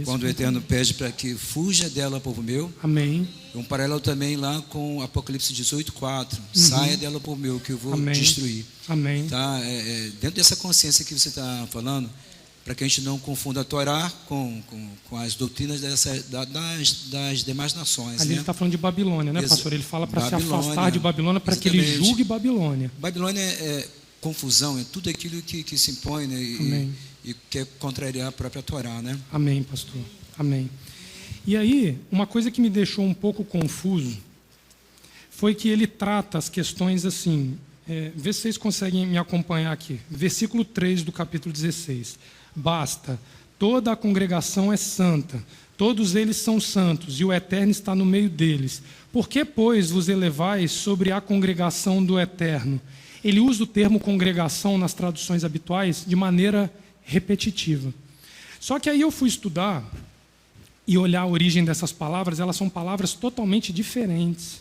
quando o Eterno pede para que fuja dela, povo meu. Amém. Um paralelo também lá com Apocalipse 18:4. Saia dela, povo meu, que eu vou destruir. Amém. Tá? Dentro dessa consciência que você está falando, para que a gente não confunda a Torá com as doutrinas das demais nações. Ali ele está falando de Babilônia, né, pastor? Ele fala para se afastar de Babilônia, para que ele julgue Babilônia. Babilônia é confusão, é tudo aquilo que se impõe, né, e quer contrariar a própria Torá, né? Amém, pastor. Amém. E aí, uma coisa que me deixou um pouco confuso foi que ele trata as questões assim, vê se vocês conseguem me acompanhar aqui. Versículo 3 do capítulo 16. Basta, toda a congregação é santa, todos eles são santos, e o Eterno está no meio deles. Por que, pois, vos elevais sobre a congregação do Eterno? Ele usa o termo congregação nas traduções habituais de maneira repetitiva. Só que aí eu fui estudar e olhar a origem dessas palavras, elas são palavras totalmente diferentes.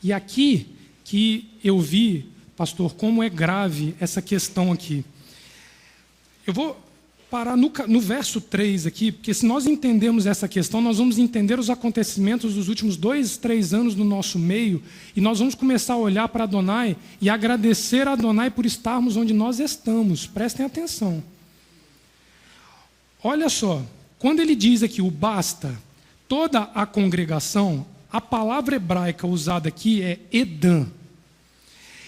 E aqui que eu vi, pastor, como é grave essa questão aqui. Eu vou parar no verso 3 aqui, porque se nós entendermos essa questão, nós vamos entender os acontecimentos dos últimos 2, 3 anos no nosso meio, e nós vamos começar a olhar para Adonai e agradecer a Adonai por estarmos onde nós estamos. Prestem atenção. Olha só, quando ele diz aqui o basta, toda a congregação, a palavra hebraica usada aqui é edam.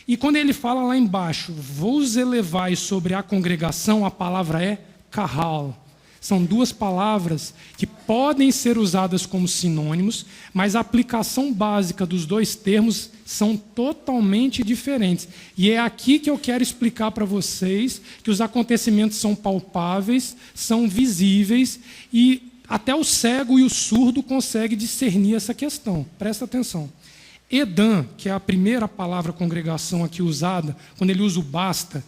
E quando ele fala lá embaixo, vos elevais sobre a congregação, a palavra é kahal. São duas palavras que podem ser usadas como sinônimos, mas a aplicação básica dos dois termos são totalmente diferentes. E é aqui que eu quero explicar para vocês que os acontecimentos são palpáveis, são visíveis, e até o cego e o surdo conseguem discernir essa questão. Presta atenção. Edam, que é a primeira palavra congregação aqui usada, quando ele usa o basta,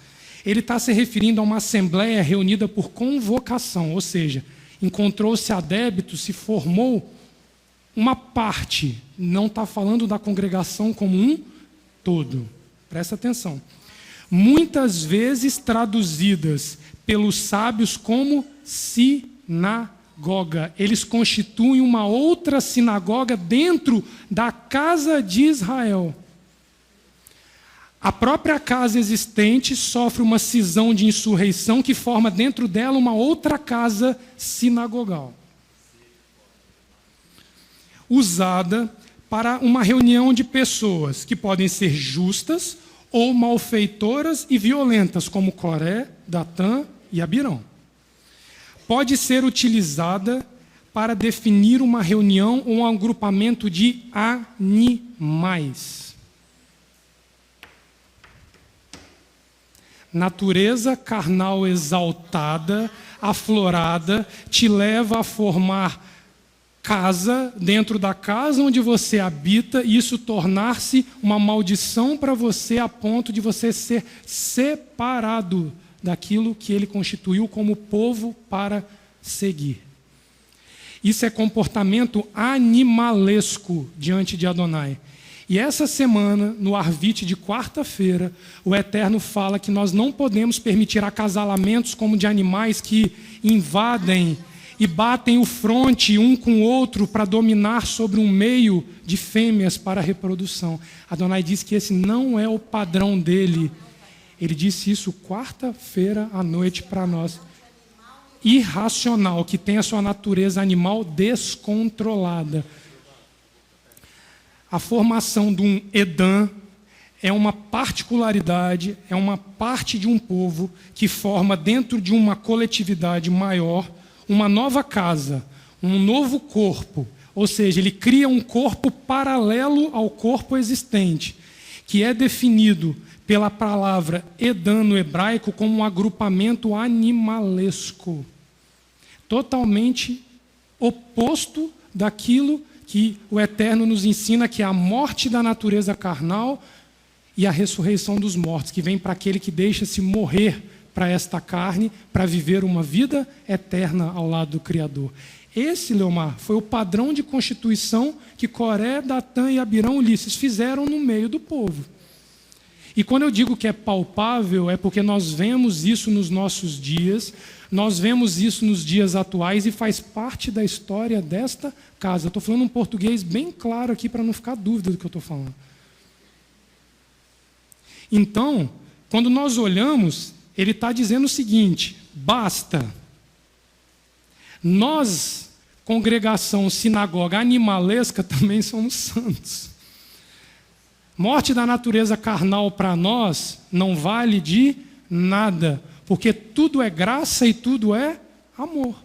ele está se referindo a uma assembleia reunida por convocação, ou seja, encontrou-se adébito, se formou uma parte, não está falando da congregação como um todo. Presta atenção. muitas vezes traduzidas pelos sábios como sinagoga. Eles constituem uma outra sinagoga dentro da casa de Israel. A própria casa existente sofre uma cisão de insurreição que forma dentro dela uma outra casa sinagogal, usada para uma reunião de pessoas que podem ser justas ou malfeitoras e violentas, como Coré, Datã e Abirão. Pode ser utilizada para definir uma reunião ou um agrupamento de animais. Natureza carnal exaltada, aflorada, te leva a formar casa dentro da casa onde você habita, e isso tornar-se uma maldição para você a ponto de você ser separado daquilo que ele constituiu como povo para seguir. Isso é comportamento animalesco diante de Adonai. E essa semana, no Arvite de quarta-feira, o Eterno fala que nós não podemos permitir acasalamentos como de animais que invadem e batem o fronte um com o outro para dominar sobre um meio de fêmeas para a reprodução. Adonai diz que esse não é o padrão dele. Ele disse isso quarta-feira à noite para nós. Irracional, que tem a sua natureza animal descontrolada. A formação de um Edã é uma particularidade, é uma parte de um povo que forma dentro de uma coletividade maior uma nova casa, um novo corpo. Ou seja, ele cria um corpo paralelo ao corpo existente, que é definido pela palavra Edã no hebraico como um agrupamento animalesco, totalmente oposto daquilo que o Eterno nos ensina, que é a morte da natureza carnal e a ressurreição dos mortos, que vem para aquele que deixa-se morrer para esta carne, para viver uma vida eterna ao lado do Criador. Esse, Leomar, foi o padrão de constituição que Coré, Datã e Abirão Ulisses fizeram no meio do povo. E quando eu digo que é palpável, é porque nós vemos isso nos nossos dias, nós vemos isso nos dias atuais e faz parte da história desta casa. Estou falando um português bem claro aqui para não ficar dúvida do que eu estou falando. Então, quando nós olhamos, ele está dizendo o seguinte: basta. Nós, congregação, sinagoga animalesca, também somos santos. Morte da natureza carnal para nós não vale de nada, porque tudo é graça e tudo é amor.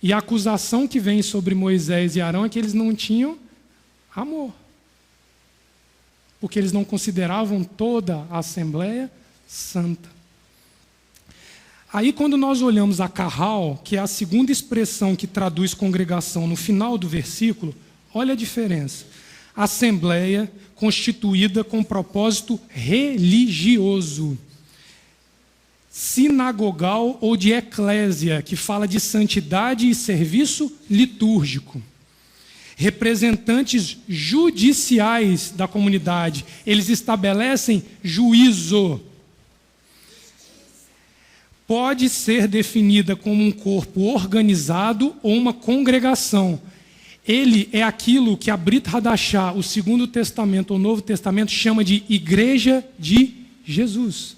E a acusação que vem sobre Moisés e Arão é que eles não tinham amor, porque eles não consideravam toda a Assembleia santa. Aí, quando nós olhamos a carral, que é a segunda expressão que traduz congregação no final do versículo, olha a diferença. Assembleia constituída com propósito religioso. Sinagogal ou de eclésia, que fala de santidade e serviço litúrgico. Representantes judiciais da comunidade, eles estabelecem juízo. Pode ser definida como um corpo organizado ou uma congregação. Ele é aquilo que a Brit Hadashah, o Segundo Testamento ou Novo Testamento, chama de Igreja de Jesus.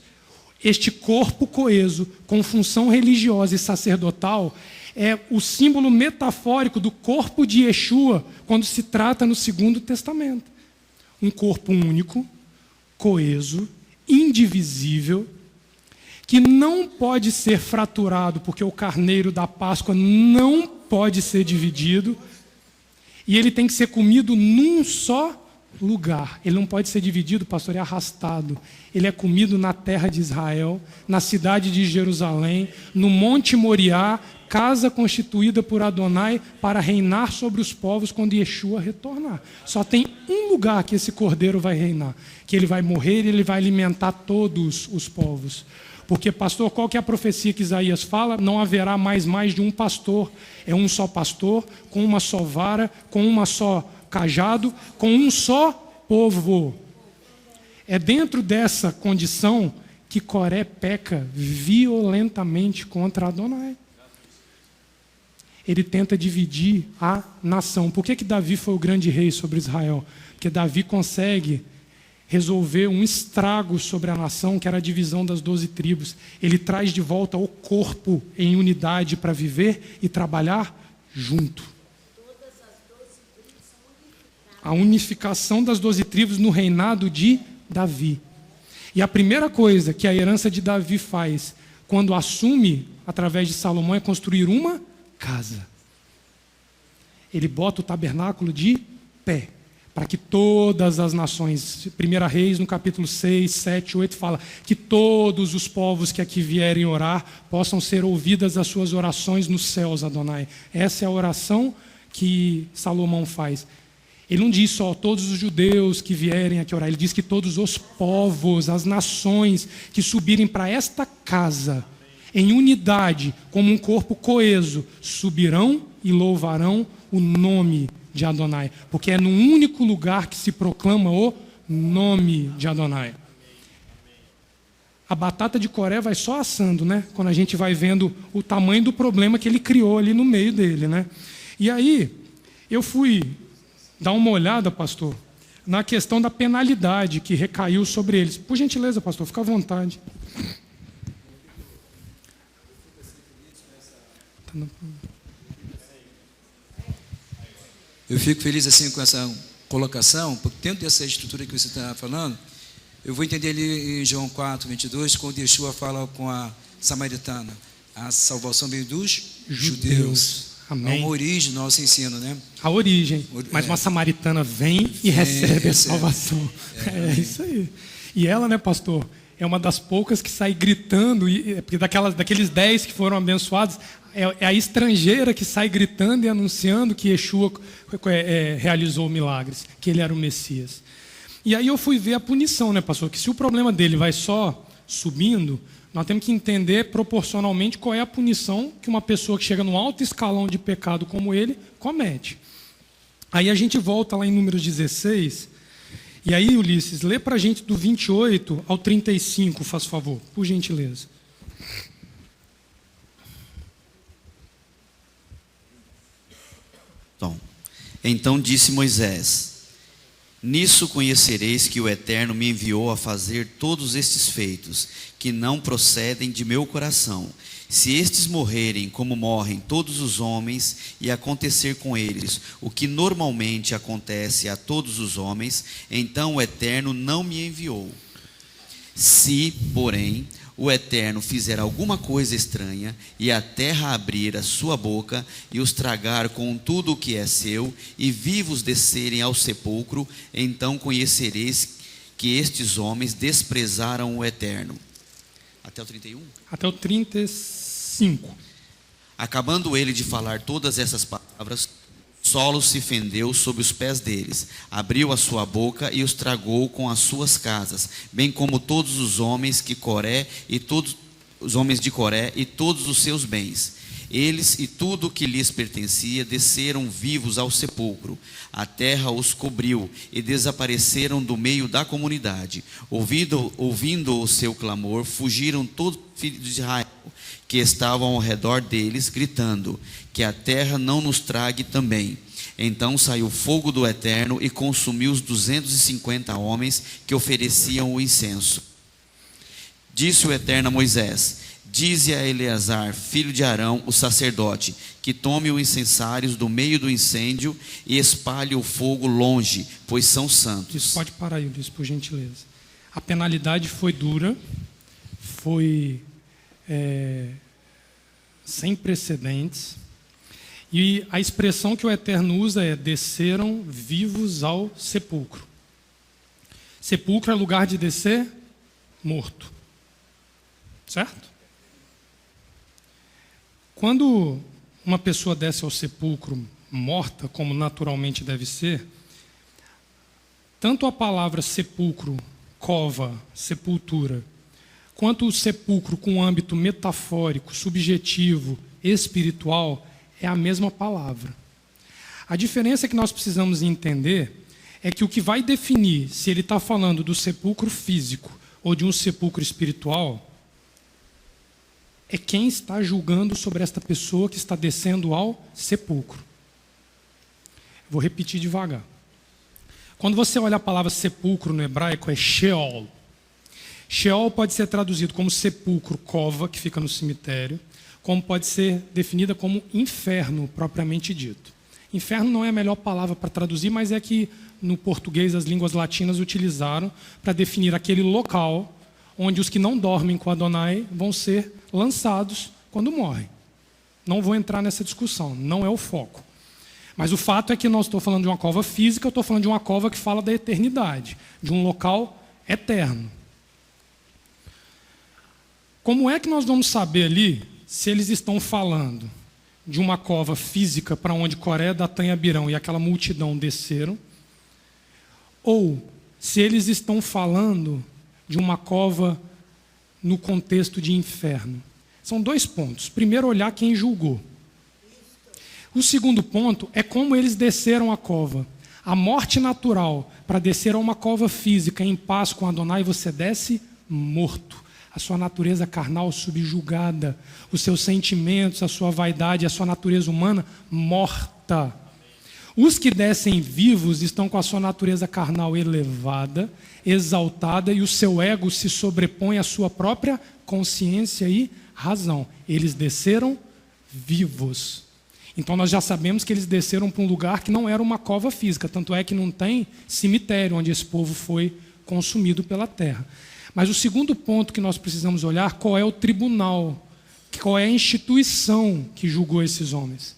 Este corpo coeso, com função religiosa e sacerdotal, é o símbolo metafórico do corpo de Yeshua, quando se trata no Segundo Testamento. Um corpo único, coeso, indivisível, que não pode ser fraturado, porque o carneiro da Páscoa não pode ser dividido, e ele tem que ser comido num só lugar. Ele não pode ser dividido, pastor, é arrastado. Ele é comido na terra de Israel, na cidade de Jerusalém, no Monte Moriá, casa constituída por Adonai para reinar sobre os povos quando Yeshua retornar. Só tem um lugar que esse cordeiro vai reinar, que ele vai morrer e ele vai alimentar todos os povos. Porque, pastor, qual que é a profecia que Isaías fala? Não haverá mais de um pastor. É um só pastor, com uma só vara, com uma só cajado, com um só povo. É dentro dessa condição que Coré peca violentamente contra Adonai. Ele tenta dividir a nação. Por que Davi foi o grande rei sobre Israel? Porque Davi consegue resolver um estrago sobre a nação, que era a divisão das 12 tribos. Ele traz de volta o corpo em unidade para viver e trabalhar junto. A unificação das 12 tribos no reinado de Davi. E a primeira coisa que a herança de Davi faz, quando assume, através de Salomão, é construir uma casa. Ele bota o tabernáculo de pé, para que todas as nações, 1 Reis, no capítulo 6, 7, 8, fala que todos os povos que aqui vierem orar, possam ser ouvidas as suas orações nos céus, Adonai. Essa é a oração que Salomão faz. Ele não diz só todos os judeus que vierem aqui orar, ele diz que todos os povos, as nações que subirem para esta casa, em unidade, como um corpo coeso, subirão e louvarão o nome de Adonai. Porque é num único lugar que se proclama o nome de Adonai. A batata de Coré vai só assando, né? Quando a gente vai vendo o tamanho do problema que ele criou ali no meio dele, né? E aí, eu fui dar uma olhada, pastor, na questão da penalidade que recaiu sobre eles. Por gentileza, pastor, fica à vontade. Eu fico feliz assim com essa colocação, porque dentro dessa estrutura que você está falando, eu vou entender ali em João 4, 22, quando Yeshua fala com a samaritana, a salvação vem dos judeus. Amém. É uma origem do nosso ensino, né? A origem. Mas uma samaritana vem e recebe a salvação. É isso aí. E ela, né, pastor, é uma das poucas que sai gritando, porque daqueles 10 que foram abençoados, é a estrangeira que sai gritando e anunciando que Yeshua realizou milagres, que ele era o Messias. E aí eu fui ver a punição, né, pastor? Que se o problema dele vai só subindo, nós temos que entender proporcionalmente qual é a punição que uma pessoa que chega num alto escalão de pecado como ele comete. Aí a gente volta lá em Números 16, e aí, Ulisses, lê para a gente do 28 ao 35, faz favor, por gentileza. Então disse Moisés: nisso conhecereis que o Eterno me enviou a fazer todos estes feitos, que não procedem de meu coração. Se estes morrerem como morrem todos os homens, e acontecer com eles o que normalmente acontece a todos os homens, então o Eterno não me enviou. Se, porém, o Eterno fizer alguma coisa estranha, e a terra abrir a sua boca, e os tragar com tudo o que é seu, e vivos descerem ao sepulcro, então conhecereis que estes homens desprezaram o Eterno. Até o 31? Até o 35. Acabando ele de falar todas essas palavras, o solo se fendeu sob os pés deles, abriu a sua boca e os tragou com as suas casas, bem como todos os homens de Coré e todos os seus bens. Eles e tudo o que lhes pertencia desceram vivos ao sepulcro. A terra os cobriu e desapareceram do meio da comunidade. Ouvindo o seu clamor, fugiram todos os filhos de Israel que estavam ao redor deles, gritando: que a terra não nos trague também. Então saiu fogo do Eterno e consumiu os 250 homens que ofereciam o incenso. Disse o Eterno a Moisés: dize a Eleazar, filho de Arão, o sacerdote, que tome os incensários do meio do incêndio e espalhe o fogo longe, pois são santos. Isso, pode parar aí, Ulisses, por gentileza. A penalidade foi dura, foi sem precedentes, e a expressão que o Eterno usa é: desceram vivos ao sepulcro. Sepulcro é lugar de descer morto, certo? Quando uma pessoa desce ao sepulcro morta, como naturalmente deve ser, tanto a palavra sepulcro, cova, sepultura, quanto o sepulcro com âmbito metafórico, subjetivo, espiritual, é a mesma palavra. A diferença que nós precisamos entender é que o que vai definir se ele está falando do sepulcro físico ou de um sepulcro espiritual é quem está julgando sobre esta pessoa que está descendo ao sepulcro. Vou repetir devagar. Quando você olha a palavra sepulcro no hebraico, é Sheol. Sheol pode ser traduzido como sepulcro, cova, que fica no cemitério, como pode ser definida como inferno, propriamente dito. Inferno não é a melhor palavra para traduzir, mas é que no português as línguas latinas utilizaram para definir aquele local onde os que não dormem com Adonai vão ser lançados quando morrem. Não vou entrar nessa discussão, não é o foco. Mas o fato é que não estou falando de uma cova física, eu estou falando de uma cova que fala da eternidade, de um local eterno. Como é que nós vamos saber ali se eles estão falando de uma cova física para onde Coré, Datã e Abirão e aquela multidão desceram, ou se eles estão falando de uma cova no contexto de inferno? São dois pontos. Primeiro, olhar quem julgou. O segundo ponto é como eles desceram a cova. A morte natural, para descer a uma cova física em paz com Adonai, você desce morto. A sua natureza carnal subjugada, os seus sentimentos, a sua vaidade, a sua natureza humana morta. Os que descem vivos estão com a sua natureza carnal elevada, exaltada, e o seu ego se sobrepõe à sua própria consciência e razão. Eles desceram vivos. Então nós já sabemos que eles desceram para um lugar que não era uma cova física, tanto é que não tem cemitério onde esse povo foi consumido pela terra. Mas o segundo ponto que nós precisamos olhar, qual é o tribunal, qual é a instituição que julgou esses homens.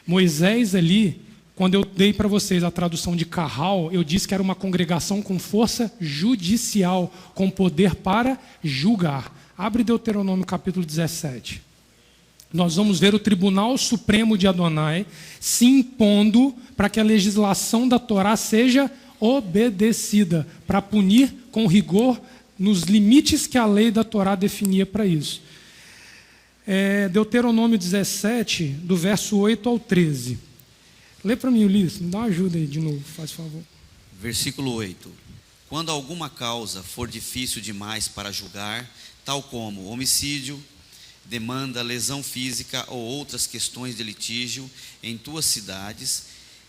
Moisés ali, quando eu dei para vocês a tradução de Carral, eu disse que era uma congregação com força judicial, com poder para julgar. Abre Deuteronômio capítulo 17. Nós vamos ver o Tribunal Supremo de Adonai se impondo para que a legislação da Torá seja obedecida, para punir com rigor nos limites que a lei da Torá definia para isso. Deuteronômio 17, do verso 8 ao 13. Lê para mim, Ulisses, me dá uma ajuda aí de novo, faz favor. Versículo 8. Quando alguma causa for difícil demais para julgar, tal como homicídio, demanda, lesão física ou outras questões de litígio em tuas cidades,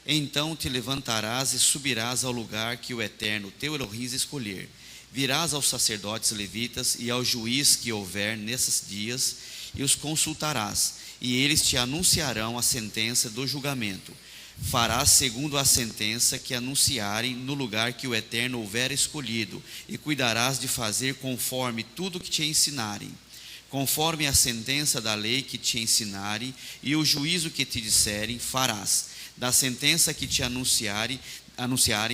então te levantarás e subirás ao lugar que o Eterno, teu Elohim, escolher. Virás aos sacerdotes levitas e ao juiz que houver nesses dias, e os consultarás, e eles te anunciarão a sentença do julgamento. Farás segundo a sentença que anunciarem no lugar que o Eterno houver escolhido, e cuidarás de fazer conforme tudo que te ensinarem. Conforme a sentença da lei que te ensinarem e o juízo que te disserem, farás. Da sentença que te anunciarem,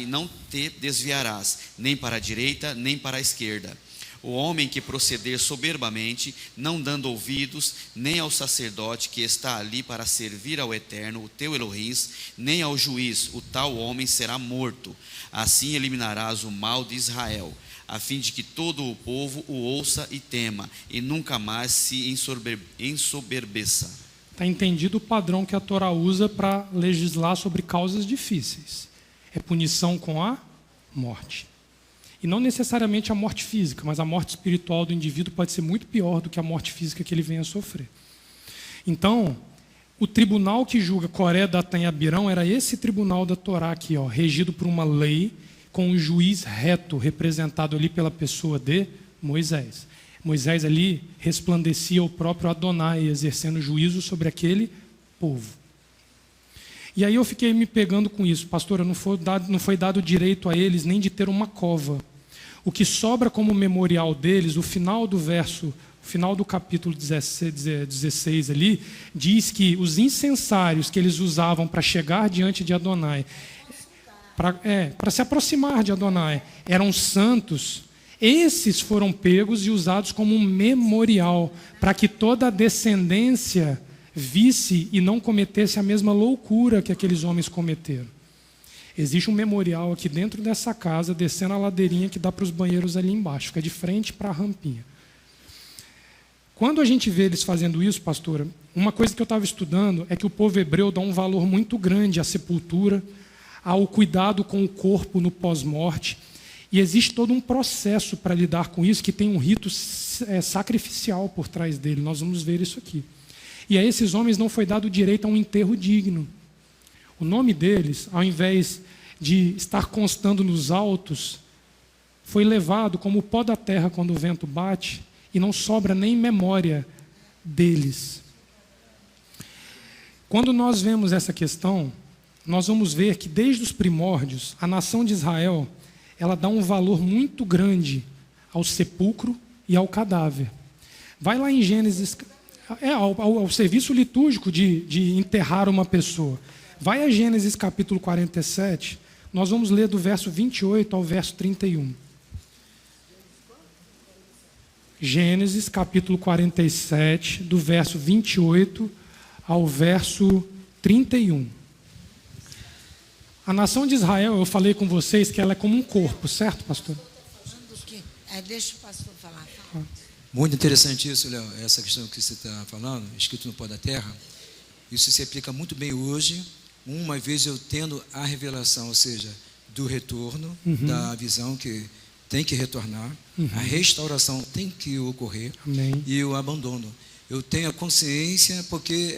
não te desviarás, nem para a direita, nem para a esquerda. O homem que proceder soberbamente, não dando ouvidos, nem ao sacerdote que está ali para servir ao Eterno, o teu Elohim, nem ao juiz, o tal homem será morto. Assim eliminarás o mal de Israel, a fim de que todo o povo o ouça e tema, e nunca mais se ensoberbeça. Está entendido o padrão que a Torá usa para legislar sobre causas difíceis. É punição com a morte. E não necessariamente a morte física, mas a morte espiritual do indivíduo pode ser muito pior do que a morte física que ele venha a sofrer. Então, o tribunal que julga Coré, Datã e Abirão era esse tribunal da Torá aqui, regido por uma lei, com um juiz reto, representado ali pela pessoa de Moisés. Moisés ali resplandecia o próprio Adonai, exercendo juízo sobre aquele povo. E aí eu fiquei me pegando com isso, pastora, não foi dado direito a eles nem de ter uma cova. O que sobra como memorial deles, o final do capítulo 16 ali, diz que os incensários que eles usavam para chegar diante de Adonai, para se aproximar de Adonai, eram santos. Esses foram pegos e usados como um memorial, para que toda a descendência visse e não cometesse a mesma loucura que aqueles homens cometeram. Existe um memorial aqui dentro dessa casa, descendo a ladeirinha que dá para os banheiros ali embaixo, fica de frente para a rampinha. Quando a gente vê eles fazendo isso, pastora, uma coisa que eu estava estudando é que o povo hebreu dá um valor muito grande à sepultura, ao cuidado com o corpo no pós-morte. E existe todo um processo para lidar com isso, que tem um rito sacrificial por trás dele. Nós vamos ver isso aqui. E a esses homens não foi dado direito a um enterro digno. O nome deles, ao invés de estar constando nos autos, foi levado como o pó da terra quando o vento bate, e não sobra nem memória deles. Quando nós vemos essa questão, nós vamos ver que desde os primórdios, a nação de Israel, ela dá um valor muito grande ao sepulcro e ao cadáver. Vai lá em Gênesis, ao serviço litúrgico de enterrar uma pessoa. Vai a Gênesis capítulo 47, nós vamos ler do verso 28 ao verso 31. Gênesis capítulo 47, do verso 28 ao verso 31. A nação de Israel, eu falei com vocês que ela é como um corpo, certo, pastor? Deixa o pastor falar. Muito interessante isso, Léo, essa questão que você está falando, escrito no pó da terra. Isso se aplica muito bem hoje, uma vez eu tendo a revelação, ou seja, do retorno, da visão que tem que retornar, a restauração tem que ocorrer. Amém. E o abandono. Eu tenho a consciência, porque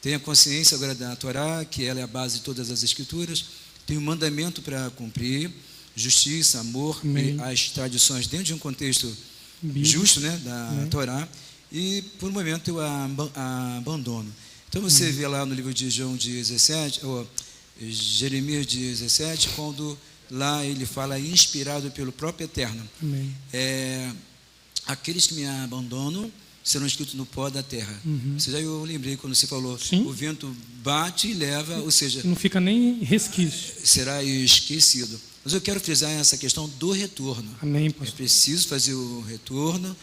tenho a consciência agora da Torá, que ela é a base de todas as escrituras, tenho um mandamento para cumprir, justiça, amor, e as tradições dentro de um contexto justo, né, da Torá, e por um momento eu abandono. Então você vê lá no livro de João 17, ou Jeremias 17, quando lá ele fala inspirado pelo próprio Eterno. Aqueles que me abandonam serão escritos no pó da terra. Eu lembrei quando você falou, o vento bate e leva, ou seja, não fica nem resquício. Será esquecido. Mas eu quero frisar essa questão do retorno. Amém, pastor. É preciso fazer o retorno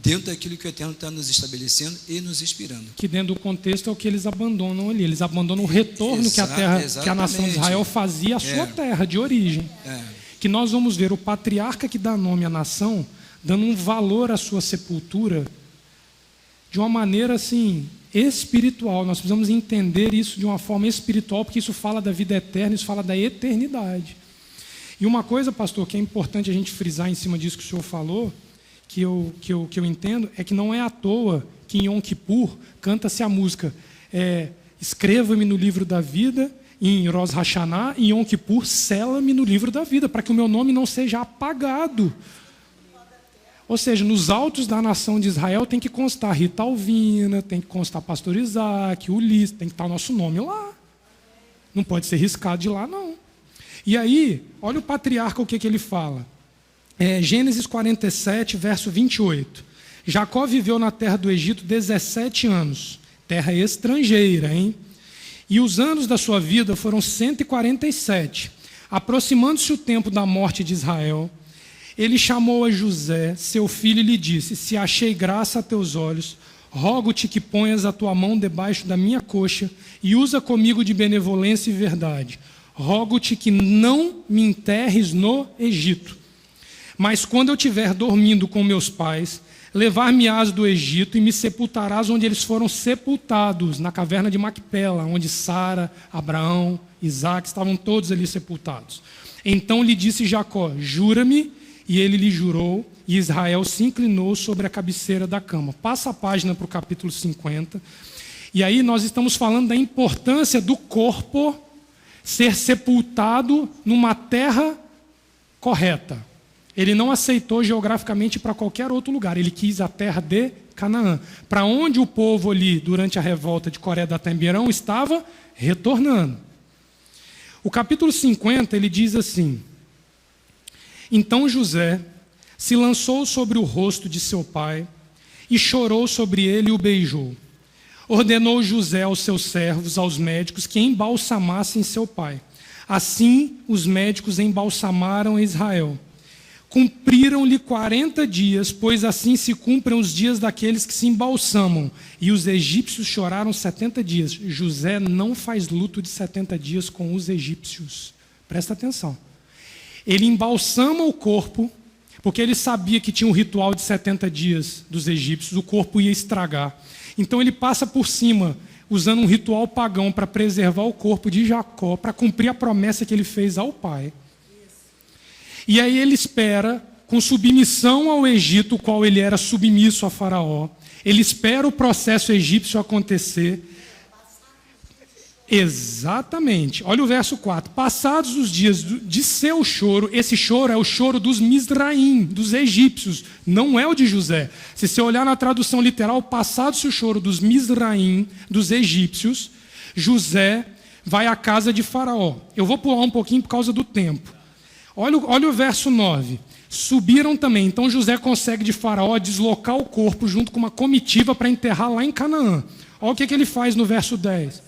dentro daquilo que o Eterno está nos estabelecendo e nos inspirando. Que dentro do contexto é o que eles abandonam ali. Eles abandonam o retorno que a terra, que a nação de Israel fazia à sua terra de origem. Que nós vamos ver o patriarca que dá nome à nação dando um valor à sua sepultura de uma maneira assim espiritual. Nós precisamos entender isso de uma forma espiritual, porque isso fala da vida eterna, isso fala da eternidade. E uma coisa, pastor, que é importante a gente frisar em cima disso que o senhor falou, que eu entendo, é que não é à toa que em Yom Kippur canta-se a música escreva-me no livro da vida, em Rosh Hashanah, e em Yom Kippur, sela-me no livro da vida, para que o meu nome não seja apagado. Ou seja, nos autos da nação de Israel tem que constar Rita Alvina, tem que constar pastor Isaac, Ulisses, tem que estar o nosso nome lá. Não pode ser riscado de lá, não. E aí, olha o patriarca o que ele fala. Gênesis 47, verso 28. Jacó viveu na terra do Egito 17 anos, terra estrangeira, hein? E os anos da sua vida foram 147. Aproximando-se o tempo da morte de Israel, ele chamou a José, seu filho, e lhe disse: se achei graça a teus olhos, rogo-te que ponhas a tua mão debaixo da minha coxa e usa comigo de benevolência e verdade. Rogo-te que não me enterres no Egito. Mas quando eu estiver dormindo com meus pais, levar-me-ás do Egito e me sepultarás onde eles foram sepultados, na caverna de Macpela, onde Sara, Abraão, Isaac estavam todos ali sepultados. Então lhe disse Jacó: jura-me. E ele lhe jurou, e Israel se inclinou sobre a cabeceira da cama. Passa a página para o capítulo 50. E aí nós estamos falando da importância do corpo ser sepultado numa terra correta. Ele não aceitou geograficamente para qualquer outro lugar. Ele quis a terra de Canaã, para onde o povo ali, durante a revolta de Coré-Datã e Abiram, estava retornando. O capítulo 50, ele diz assim: então José se lançou sobre o rosto de seu pai e chorou sobre ele e o beijou. Ordenou José aos seus servos, aos médicos, que embalsamassem seu pai. Assim os médicos embalsamaram Israel. Cumpriram-lhe 40 dias, pois assim se cumprem os dias daqueles que se embalsamam. E os egípcios choraram 70 dias. José não faz luto de 70 dias com os egípcios. Presta atenção. Ele embalsama o corpo, porque ele sabia que tinha um ritual de 70 dias dos egípcios, o corpo ia estragar. Então ele passa por cima usando um ritual pagão para preservar o corpo de Jacó, para cumprir a promessa que ele fez ao pai. E aí ele espera, com submissão ao Egito, o qual ele era submisso a Faraó, ele espera o processo egípcio acontecer. Exatamente. Olha o verso 4. Passados os dias de seu choro, esse choro é o choro dos Mizraim, dos egípcios, não é o de José. Se você olhar na tradução literal, passados o choro dos Mizraim, dos egípcios, José vai à casa de Faraó. Eu vou pular um pouquinho por causa do tempo. Olha o verso 9. Subiram também. Então José consegue de Faraó deslocar o corpo junto com uma comitiva para enterrar lá em Canaã. Olha o que ele faz no verso 10.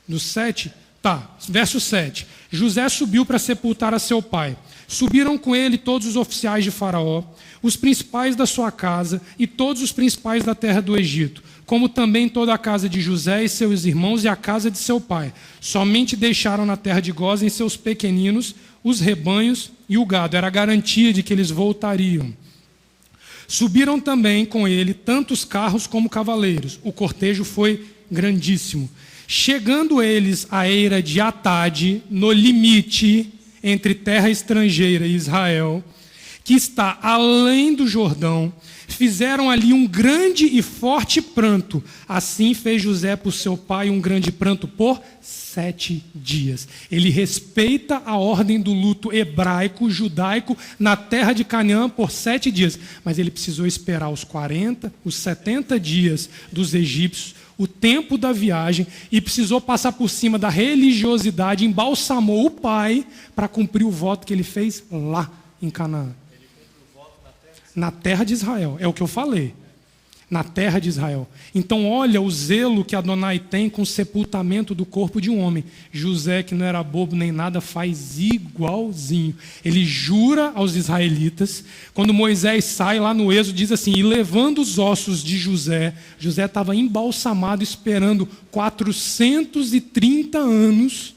No 7? Tá, verso 7. José subiu para sepultar a seu pai. Subiram com ele todos os oficiais de Faraó, os principais da sua casa e todos os principais da terra do Egito, como também toda a casa de José e seus irmãos e a casa de seu pai. Somente deixaram na terra de Gósen seus pequeninos, os rebanhos e o gado. Era a garantia de que eles voltariam. Subiram também com ele tantos carros como cavaleiros. O cortejo foi grandíssimo. Chegando eles à eira de Atade, no limite entre terra estrangeira e Israel, que está além do Jordão, fizeram ali um grande e forte pranto. Assim fez José por seu pai um grande pranto por 7 dias. Ele respeita a ordem do luto hebraico, judaico, na terra de Canaã por 7 dias. Mas ele precisou esperar os 40, os 70 dias dos egípcios, o tempo da viagem, e precisou passar por cima da religiosidade, embalsamou o pai para cumprir o voto que ele fez lá em Canaã. Na terra de Israel, é o que eu falei. Na terra de Israel. Então olha o zelo que Adonai tem com o sepultamento do corpo de um homem. José, que não era bobo nem nada, faz igualzinho. Ele jura aos israelitas. Quando Moisés sai lá no Êxodo, diz assim: e levando os ossos de José, José estava embalsamado, esperando 430 anos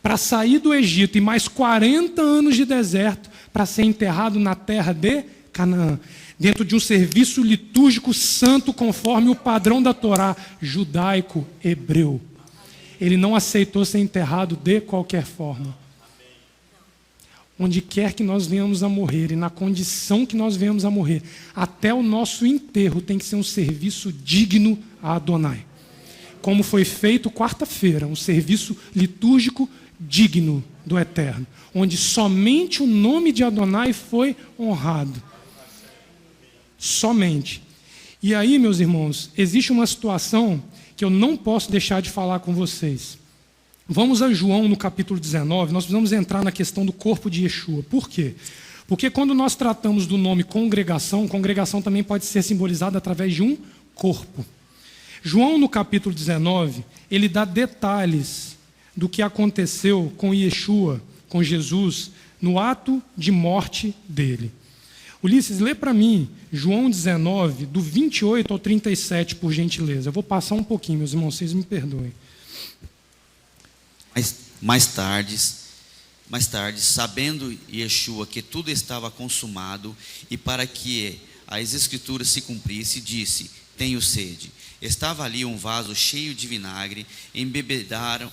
para sair do Egito, e mais 40 anos de deserto para ser enterrado na terra de Canaã, dentro de um serviço litúrgico santo, conforme o padrão da Torá, judaico, hebreu. Ele não aceitou ser enterrado de qualquer forma. Onde quer que nós venhamos a morrer, e na condição que nós venhamos a morrer, até o nosso enterro tem que ser um serviço digno a Adonai. Como foi feito quarta-feira, um serviço litúrgico digno do Eterno, onde somente o nome de Adonai foi honrado. Somente. E aí, meus irmãos, existe uma situação que eu não posso deixar de falar com vocês. Vamos a João no capítulo 19, nós precisamos entrar na questão do corpo de Yeshua. Por quê? Porque quando nós tratamos do nome congregação, congregação também pode ser simbolizada através de um corpo. João no capítulo 19, ele dá detalhes do que aconteceu com Yeshua, com Jesus, no ato de morte dele. Ulisses, lê para mim João 19, do 28 ao 37, por gentileza. Eu vou passar um pouquinho, meus irmãos, vocês me perdoem. Mais tarde, sabendo Yeshua que tudo estava consumado, e para que as Escrituras se cumprissem, disse: tenho sede. Estava ali um vaso cheio de vinagre, embeberam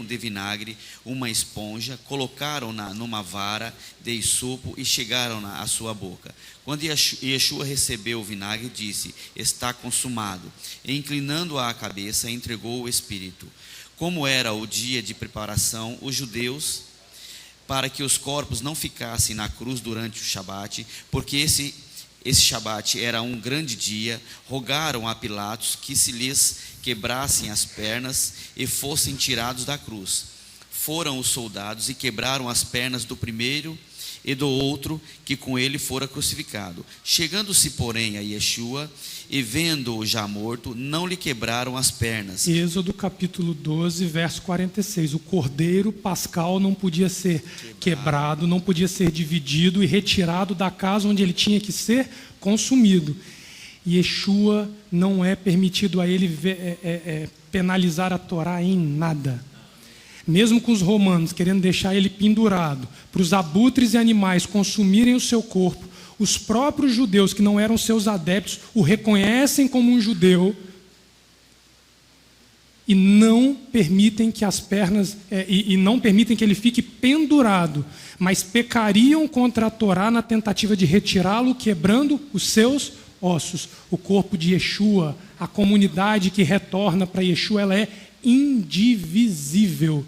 de vinagre uma esponja, colocaram-na numa vara de hisopo e chegaram-na à sua boca. Quando Yeshua recebeu o vinagre, disse: está consumado. E inclinando a cabeça, entregou o Espírito. Como era o dia de preparação, os judeus, para que os corpos não ficassem na cruz durante o Shabat, porque esse Shabat era um grande dia, rogaram a Pilatos que se lhes quebrassem as pernas e fossem tirados da cruz. Foram os soldados e quebraram as pernas do primeiro e do outro que com ele fora crucificado. Chegando-se, porém, a Yeshua e vendo-o já morto, não lhe quebraram as pernas. Êxodo capítulo 12, verso 46. O cordeiro pascal não podia ser quebrado, não podia ser dividido e retirado da casa onde ele tinha que ser consumido. Yeshua não é permitido a ele penalizar a Torá em nada. Mesmo com os romanos querendo deixar ele pendurado, para os abutres e animais consumirem o seu corpo, os próprios judeus que não eram seus adeptos o reconhecem como um judeu e não permitem que as pernas e não permitem que ele fique pendurado, mas pecariam contra a Torá na tentativa de retirá-lo, quebrando os seus ossos. O corpo de Yeshua, a comunidade que retorna para Yeshua, ela é indivisível.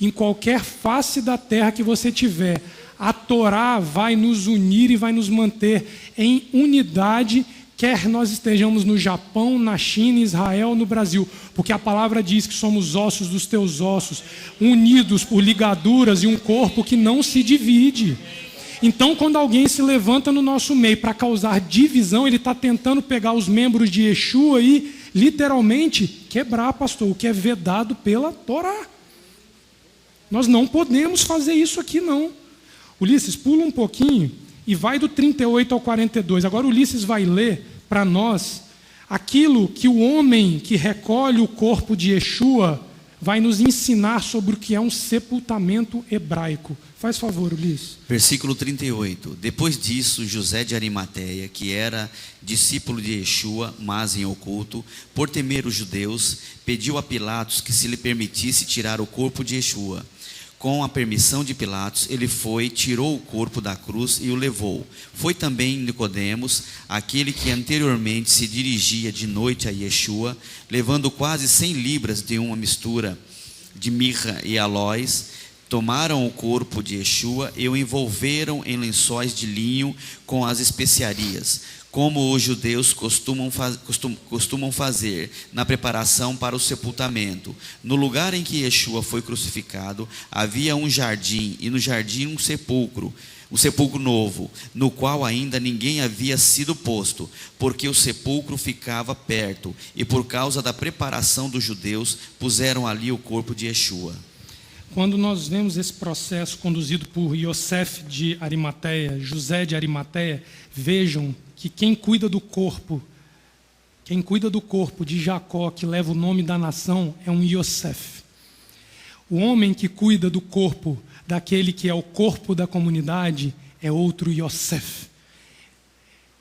Em qualquer face da terra que você tiver, a Torá vai nos unir e vai nos manter em unidade, quer nós estejamos no Japão, na China, Israel, no Brasil, porque a palavra diz que somos ossos dos teus ossos, unidos por ligaduras e um corpo que não se divide. Então, quando alguém se levanta no nosso meio para causar divisão, ele está tentando pegar os membros de Yeshua e, literalmente, quebrar, pastor, o que é vedado pela Torá. Nós não podemos fazer isso aqui, não. Ulisses, pula um pouquinho e vai do 38 ao 42. Agora Ulisses vai ler para nós aquilo que o homem que recolhe o corpo de Yeshua vai nos ensinar sobre o que é um sepultamento hebraico. Faz favor, Ulisses. Versículo 38. Depois disso, José de Arimateia, que era discípulo de Yeshua, mas em oculto, por temer os judeus, pediu a Pilatos que se lhe permitisse tirar o corpo de Yeshua. Com a permissão de Pilatos, ele foi, tirou o corpo da cruz e o levou. Foi também Nicodemos, aquele que anteriormente se dirigia de noite a Yeshua, levando quase 100 libras de uma mistura de mirra e aloés. Tomaram o corpo de Yeshua e o envolveram em lençóis de linho com as especiarias, como os judeus costumam fazer na preparação para o sepultamento. No lugar em que Yeshua foi crucificado, havia um jardim, e no jardim um sepulcro novo, no qual ainda ninguém havia sido posto, porque o sepulcro ficava perto, e por causa da preparação dos judeus, puseram ali o corpo de Yeshua. Quando nós vemos esse processo conduzido por Yosef de Arimateia, José de Arimateia, vejam que quem cuida do corpo de Jacó, que leva o nome da nação, é um Yosef. O homem que cuida do corpo daquele que é o corpo da comunidade é outro Yosef.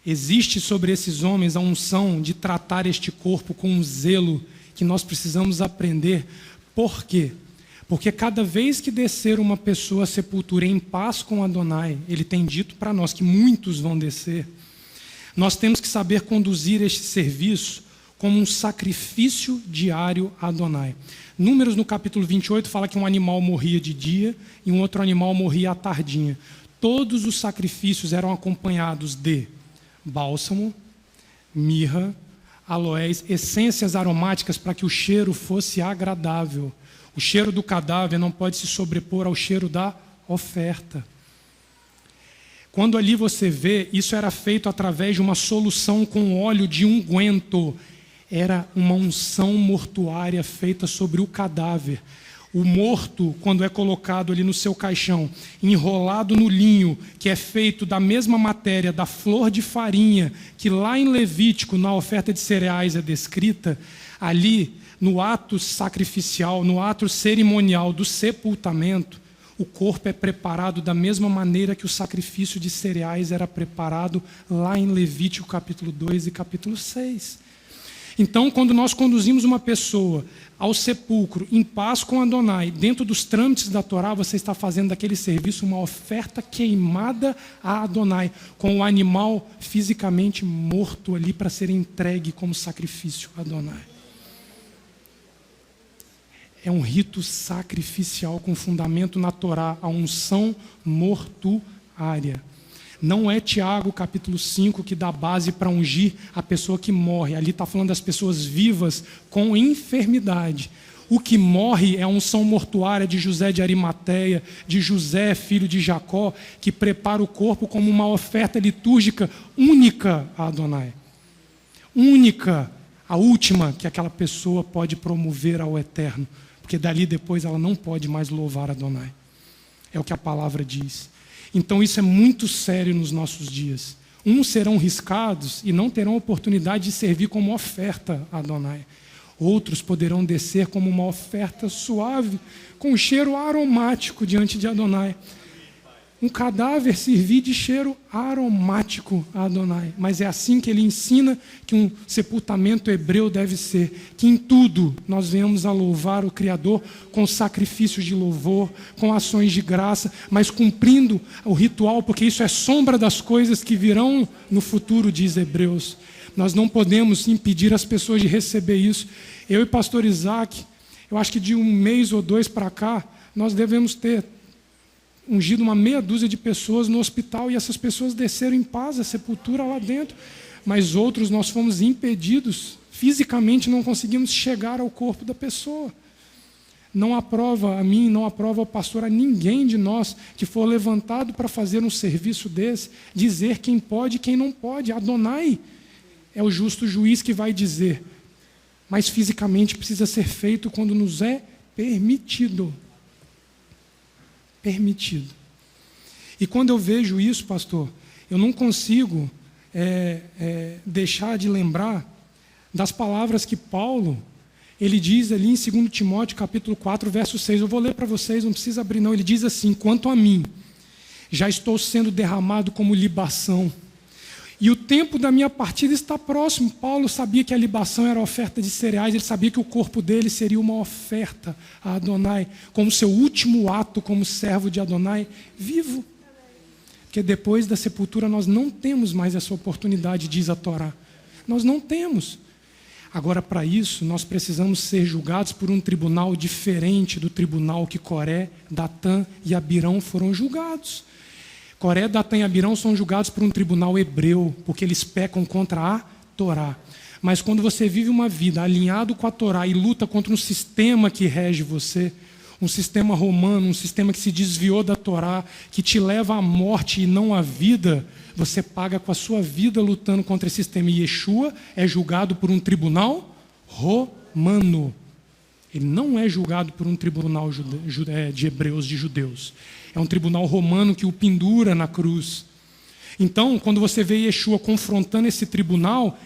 Existe sobre esses homens a unção de tratar este corpo com um zelo que nós precisamos aprender. Por quê? Porque cada vez que descer uma pessoa à sepultura em paz com Adonai, ele tem dito para nós que muitos vão descer, nós temos que saber conduzir este serviço como um sacrifício diário a Adonai. Números no capítulo 28 fala que um animal morria de dia e um outro animal morria à tardinha. Todos os sacrifícios eram acompanhados de bálsamo, mirra, aloés, essências aromáticas para que o cheiro fosse agradável. O cheiro do cadáver não pode se sobrepor ao cheiro da oferta. Quando ali você vê, isso era feito através de uma solução com óleo de unguento. Era uma unção mortuária feita sobre o cadáver. O morto, quando é colocado ali no seu caixão, enrolado no linho, que é feito da mesma matéria, da flor de farinha, que lá em Levítico, na oferta de cereais, é descrita, ali, no ato sacrificial, no ato cerimonial do sepultamento, o corpo é preparado da mesma maneira que o sacrifício de cereais era preparado lá em Levítico capítulo 2 e capítulo 6. Então, quando nós conduzimos uma pessoa ao sepulcro em paz com Adonai, dentro dos trâmites da Torá, você está fazendo daquele serviço uma oferta queimada a Adonai, com o animal fisicamente morto ali para ser entregue como sacrifício a Adonai. É um rito sacrificial com fundamento na Torá, a unção mortuária. Não é Tiago capítulo 5 que dá base para ungir a pessoa que morre. Ali está falando das pessoas vivas com enfermidade. O que morre é a unção mortuária de José de Arimateia, de José, filho de Jacó, que prepara o corpo como uma oferta litúrgica única a Adonai. Única, a última que aquela pessoa pode promover ao Eterno. Porque dali depois ela não pode mais louvar Adonai. É o que a palavra diz. Então isso é muito sério nos nossos dias. Uns serão riscados e não terão oportunidade de servir como oferta a Adonai. Outros poderão descer como uma oferta suave, com cheiro aromático diante de Adonai. um cadáver servir de cheiro aromático a Adonai. Mas é assim que ele ensina que um sepultamento hebreu deve ser. Que em tudo nós venhamos a louvar o Criador com sacrifícios de louvor, com ações de graça, mas cumprindo o ritual, porque isso é sombra das coisas que virão no futuro, diz Hebreus. Nós não podemos impedir as pessoas de receber isso. Eu e pastor Isaac, eu acho que de 1 mês ou 2 para cá, nós devemos ter ungido uma meia dúzia de pessoas no hospital e essas pessoas desceram em paz a sepultura lá dentro. Mas outros nós fomos impedidos, fisicamente não conseguimos chegar ao corpo da pessoa. Não aprova a mim, não aprova ao pastor, a ninguém de nós que for levantado para fazer um serviço desse, dizer quem pode e quem não pode. Adonai é o justo juiz que vai dizer. Mas fisicamente precisa ser feito quando nos é permitido. Permitido. E quando eu vejo isso, pastor, eu não consigo deixar de lembrar das palavras que Paulo, ele diz ali em 2 Timóteo capítulo 4, verso 6, eu vou ler para vocês, não precisa abrir não, ele diz assim: quanto a mim, já estou sendo derramado como libação, e o tempo da minha partida está próximo. Paulo sabia que a libação era a oferta de cereais, ele sabia que o corpo dele seria uma oferta a Adonai, como seu último ato como servo de Adonai, vivo. Porque depois da sepultura nós não temos mais essa oportunidade, diz a Torá. Nós não temos. Agora, para isso, nós precisamos ser julgados por um tribunal diferente do tribunal que Coré, Datã e Abirão foram julgados. Coré, Datã e Abirão são julgados por um tribunal hebreu, porque eles pecam contra a Torá. Mas quando você vive uma vida alinhado com a Torá e luta contra um sistema que rege você, um sistema romano, um sistema que se desviou da Torá, que te leva à morte e não à vida, você paga com a sua vida lutando contra esse sistema. E Yeshua é julgado por um tribunal romano. Ele não é julgado por um tribunal de hebreus, de judeus. É um tribunal romano que o pendura na cruz. Então, quando você vê Yeshua confrontando esse tribunal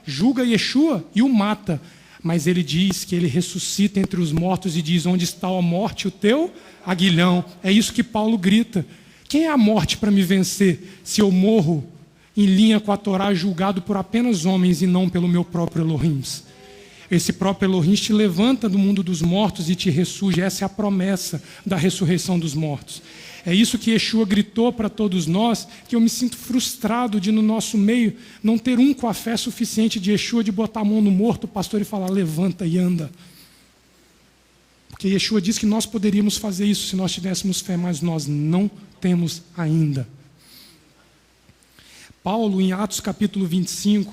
julga Yeshua e o mata. Mas ele diz que ele ressuscita entre os mortos e diz: onde está a morte, o teu aguilhão. É isso que Paulo grita. Quem é a morte para me vencer se eu morro em linha com a Torá, julgado por apenas homens e não pelo meu próprio Elohim? Esse próprio Elohim te levanta do mundo dos mortos e te ressurge. Essa é a promessa da ressurreição dos mortos. É isso que Yeshua gritou para todos nós, que eu me sinto frustrado de no nosso meio não ter um com a fé suficiente de Yeshua, de botar a mão no morto, pastor, e falar: levanta e anda. Porque Yeshua diz que nós poderíamos fazer isso se nós tivéssemos fé, mas nós não temos ainda. Paulo, em Atos capítulo 25,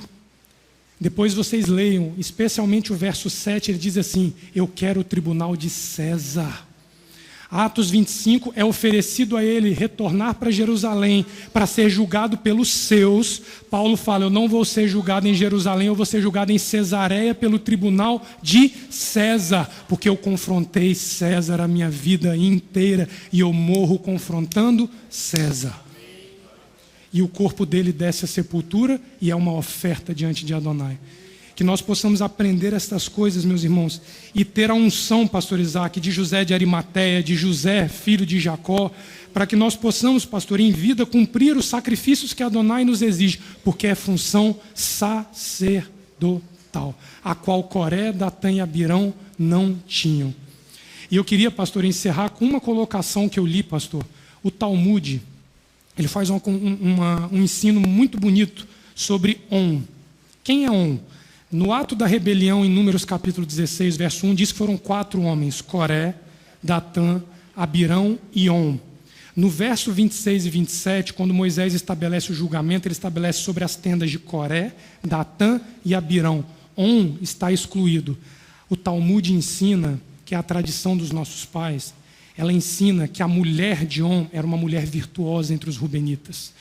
depois vocês leiam, especialmente o verso 7, ele diz assim: eu quero o tribunal de César. Atos 25 é oferecido a ele retornar para Jerusalém para ser julgado pelos seus. Paulo fala: eu não vou ser julgado em Jerusalém, eu vou ser julgado em Cesareia pelo tribunal de César, porque eu confrontei César a minha vida inteira e eu morro confrontando César. E o corpo dele desce à sepultura e é uma oferta diante de Adonai. Que nós possamos aprender estas coisas, meus irmãos, e ter a unção, pastor Isaac, de José de Arimateia, de José, filho de Jacó, para que nós possamos, pastor, em vida, cumprir os sacrifícios que Adonai nos exige, porque é função sacerdotal, a qual Coré, Datã e Abirão não tinham. E eu queria, pastor, encerrar com uma colocação que eu li, pastor. O Talmud, ele faz um ensino muito bonito sobre On. Quem é On? No ato da rebelião, em Números capítulo 16, verso 1, diz que foram 4 homens: Coré, Datã, Abirão e On. No verso 26 e 27, quando Moisés estabelece o julgamento, ele estabelece sobre as tendas de Coré, Datã e Abirão. On está excluído. O Talmud ensina, que é a tradição dos nossos pais, ela ensina que a mulher de On era uma mulher virtuosa entre os rubenitas.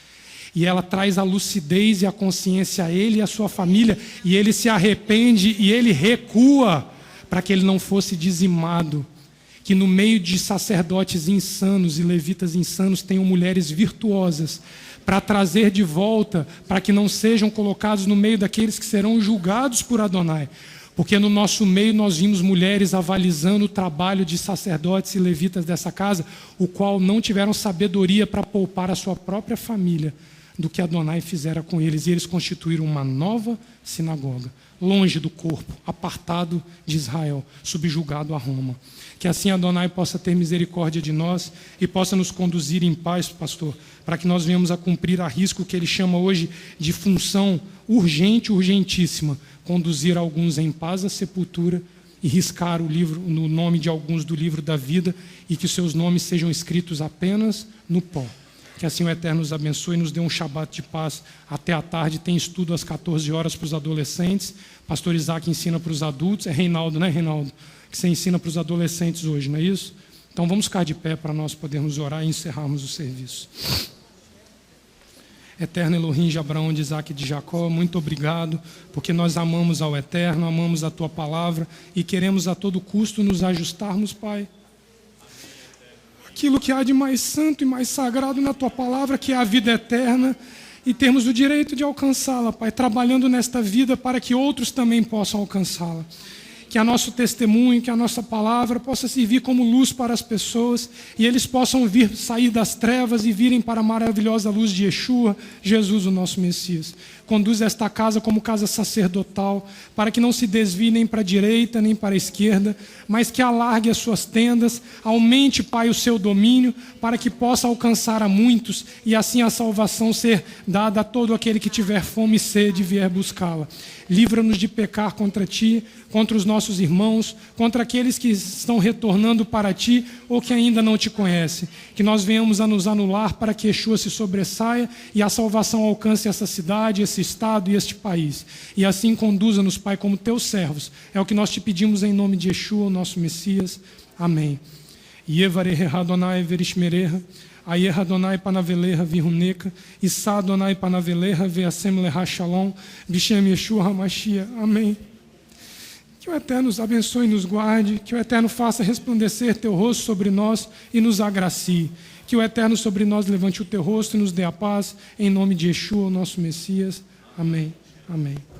E ela traz a lucidez e a consciência a ele e a sua família, e ele se arrepende e ele recua para que ele não fosse dizimado. Que no meio de sacerdotes insanos e levitas insanos tenham mulheres virtuosas, para trazer de volta, para que não sejam colocados no meio daqueles que serão julgados por Adonai. Porque no nosso meio nós vimos mulheres avalizando o trabalho de sacerdotes e levitas dessa casa, o qual não tiveram sabedoria para poupar a sua própria família do que Adonai fizera com eles. E eles constituíram uma nova sinagoga, longe do corpo, apartado de Israel, subjugado a Roma. Que assim Adonai possa ter misericórdia de nós e possa nos conduzir em paz, pastor, para que nós venhamos a cumprir a risco que ele chama hoje de função urgente, urgentíssima, conduzir alguns em paz à sepultura e riscar o livro, no nome de alguns do livro da vida, e que seus nomes sejam escritos apenas no pó. Que assim o Eterno nos abençoe e nos dê um Shabat de paz. Até à tarde tem estudo às 14 horas para os adolescentes. Pastor Isaac ensina para os adultos. É Reinaldo, né, Reinaldo? Que você ensina para os adolescentes hoje, não é isso? Então vamos ficar de pé para nós podermos orar e encerrarmos o serviço. Eterno Elohim de Abraão, de Isaac e de Jacó, muito obrigado, porque nós amamos ao Eterno, amamos a Tua palavra e queremos a todo custo nos ajustarmos, Pai. Aquilo que há de mais santo e mais sagrado na Tua palavra, que é a vida eterna, e termos o direito de alcançá-la, Pai, trabalhando nesta vida para que outros também possam alcançá-la. Que a nosso testemunho, que a nossa palavra possa servir como luz para as pessoas e eles possam sair das trevas e virem para a maravilhosa luz de Yeshua, Jesus, o nosso Messias. Conduz esta casa como casa sacerdotal, para que não se desvie nem para a direita nem para a esquerda, mas que alargue as suas tendas, aumente, Pai, o seu domínio, para que possa alcançar a muitos e assim a salvação ser dada a todo aquele que tiver fome e sede e vier buscá-la. Livra-nos de pecar contra Ti, contra os nossos irmãos, contra aqueles que estão retornando para Ti ou que ainda não Te conhecem. Que nós venhamos a nos anular para que Yeshua se sobressaia e a salvação alcance essa cidade, esse estado e este país. E assim conduza-nos, Pai, como Teus servos. É o que nós Te pedimos em nome de Yeshua, o nosso Messias. Amém. Yevareha Adonai verishmereha, Ayer Adonai panaveleha viruneca, Issa Adonai panaveleha veasem leha shalom, Bishem Yeshua HaMashiach. Amém. Que o Eterno nos abençoe e nos guarde, que o Eterno faça resplandecer Teu rosto sobre nós e nos agracie. Que o Eterno sobre nós levante o Teu rosto e nos dê a paz, em nome de Yeshua, o nosso Messias. Amém. Amém.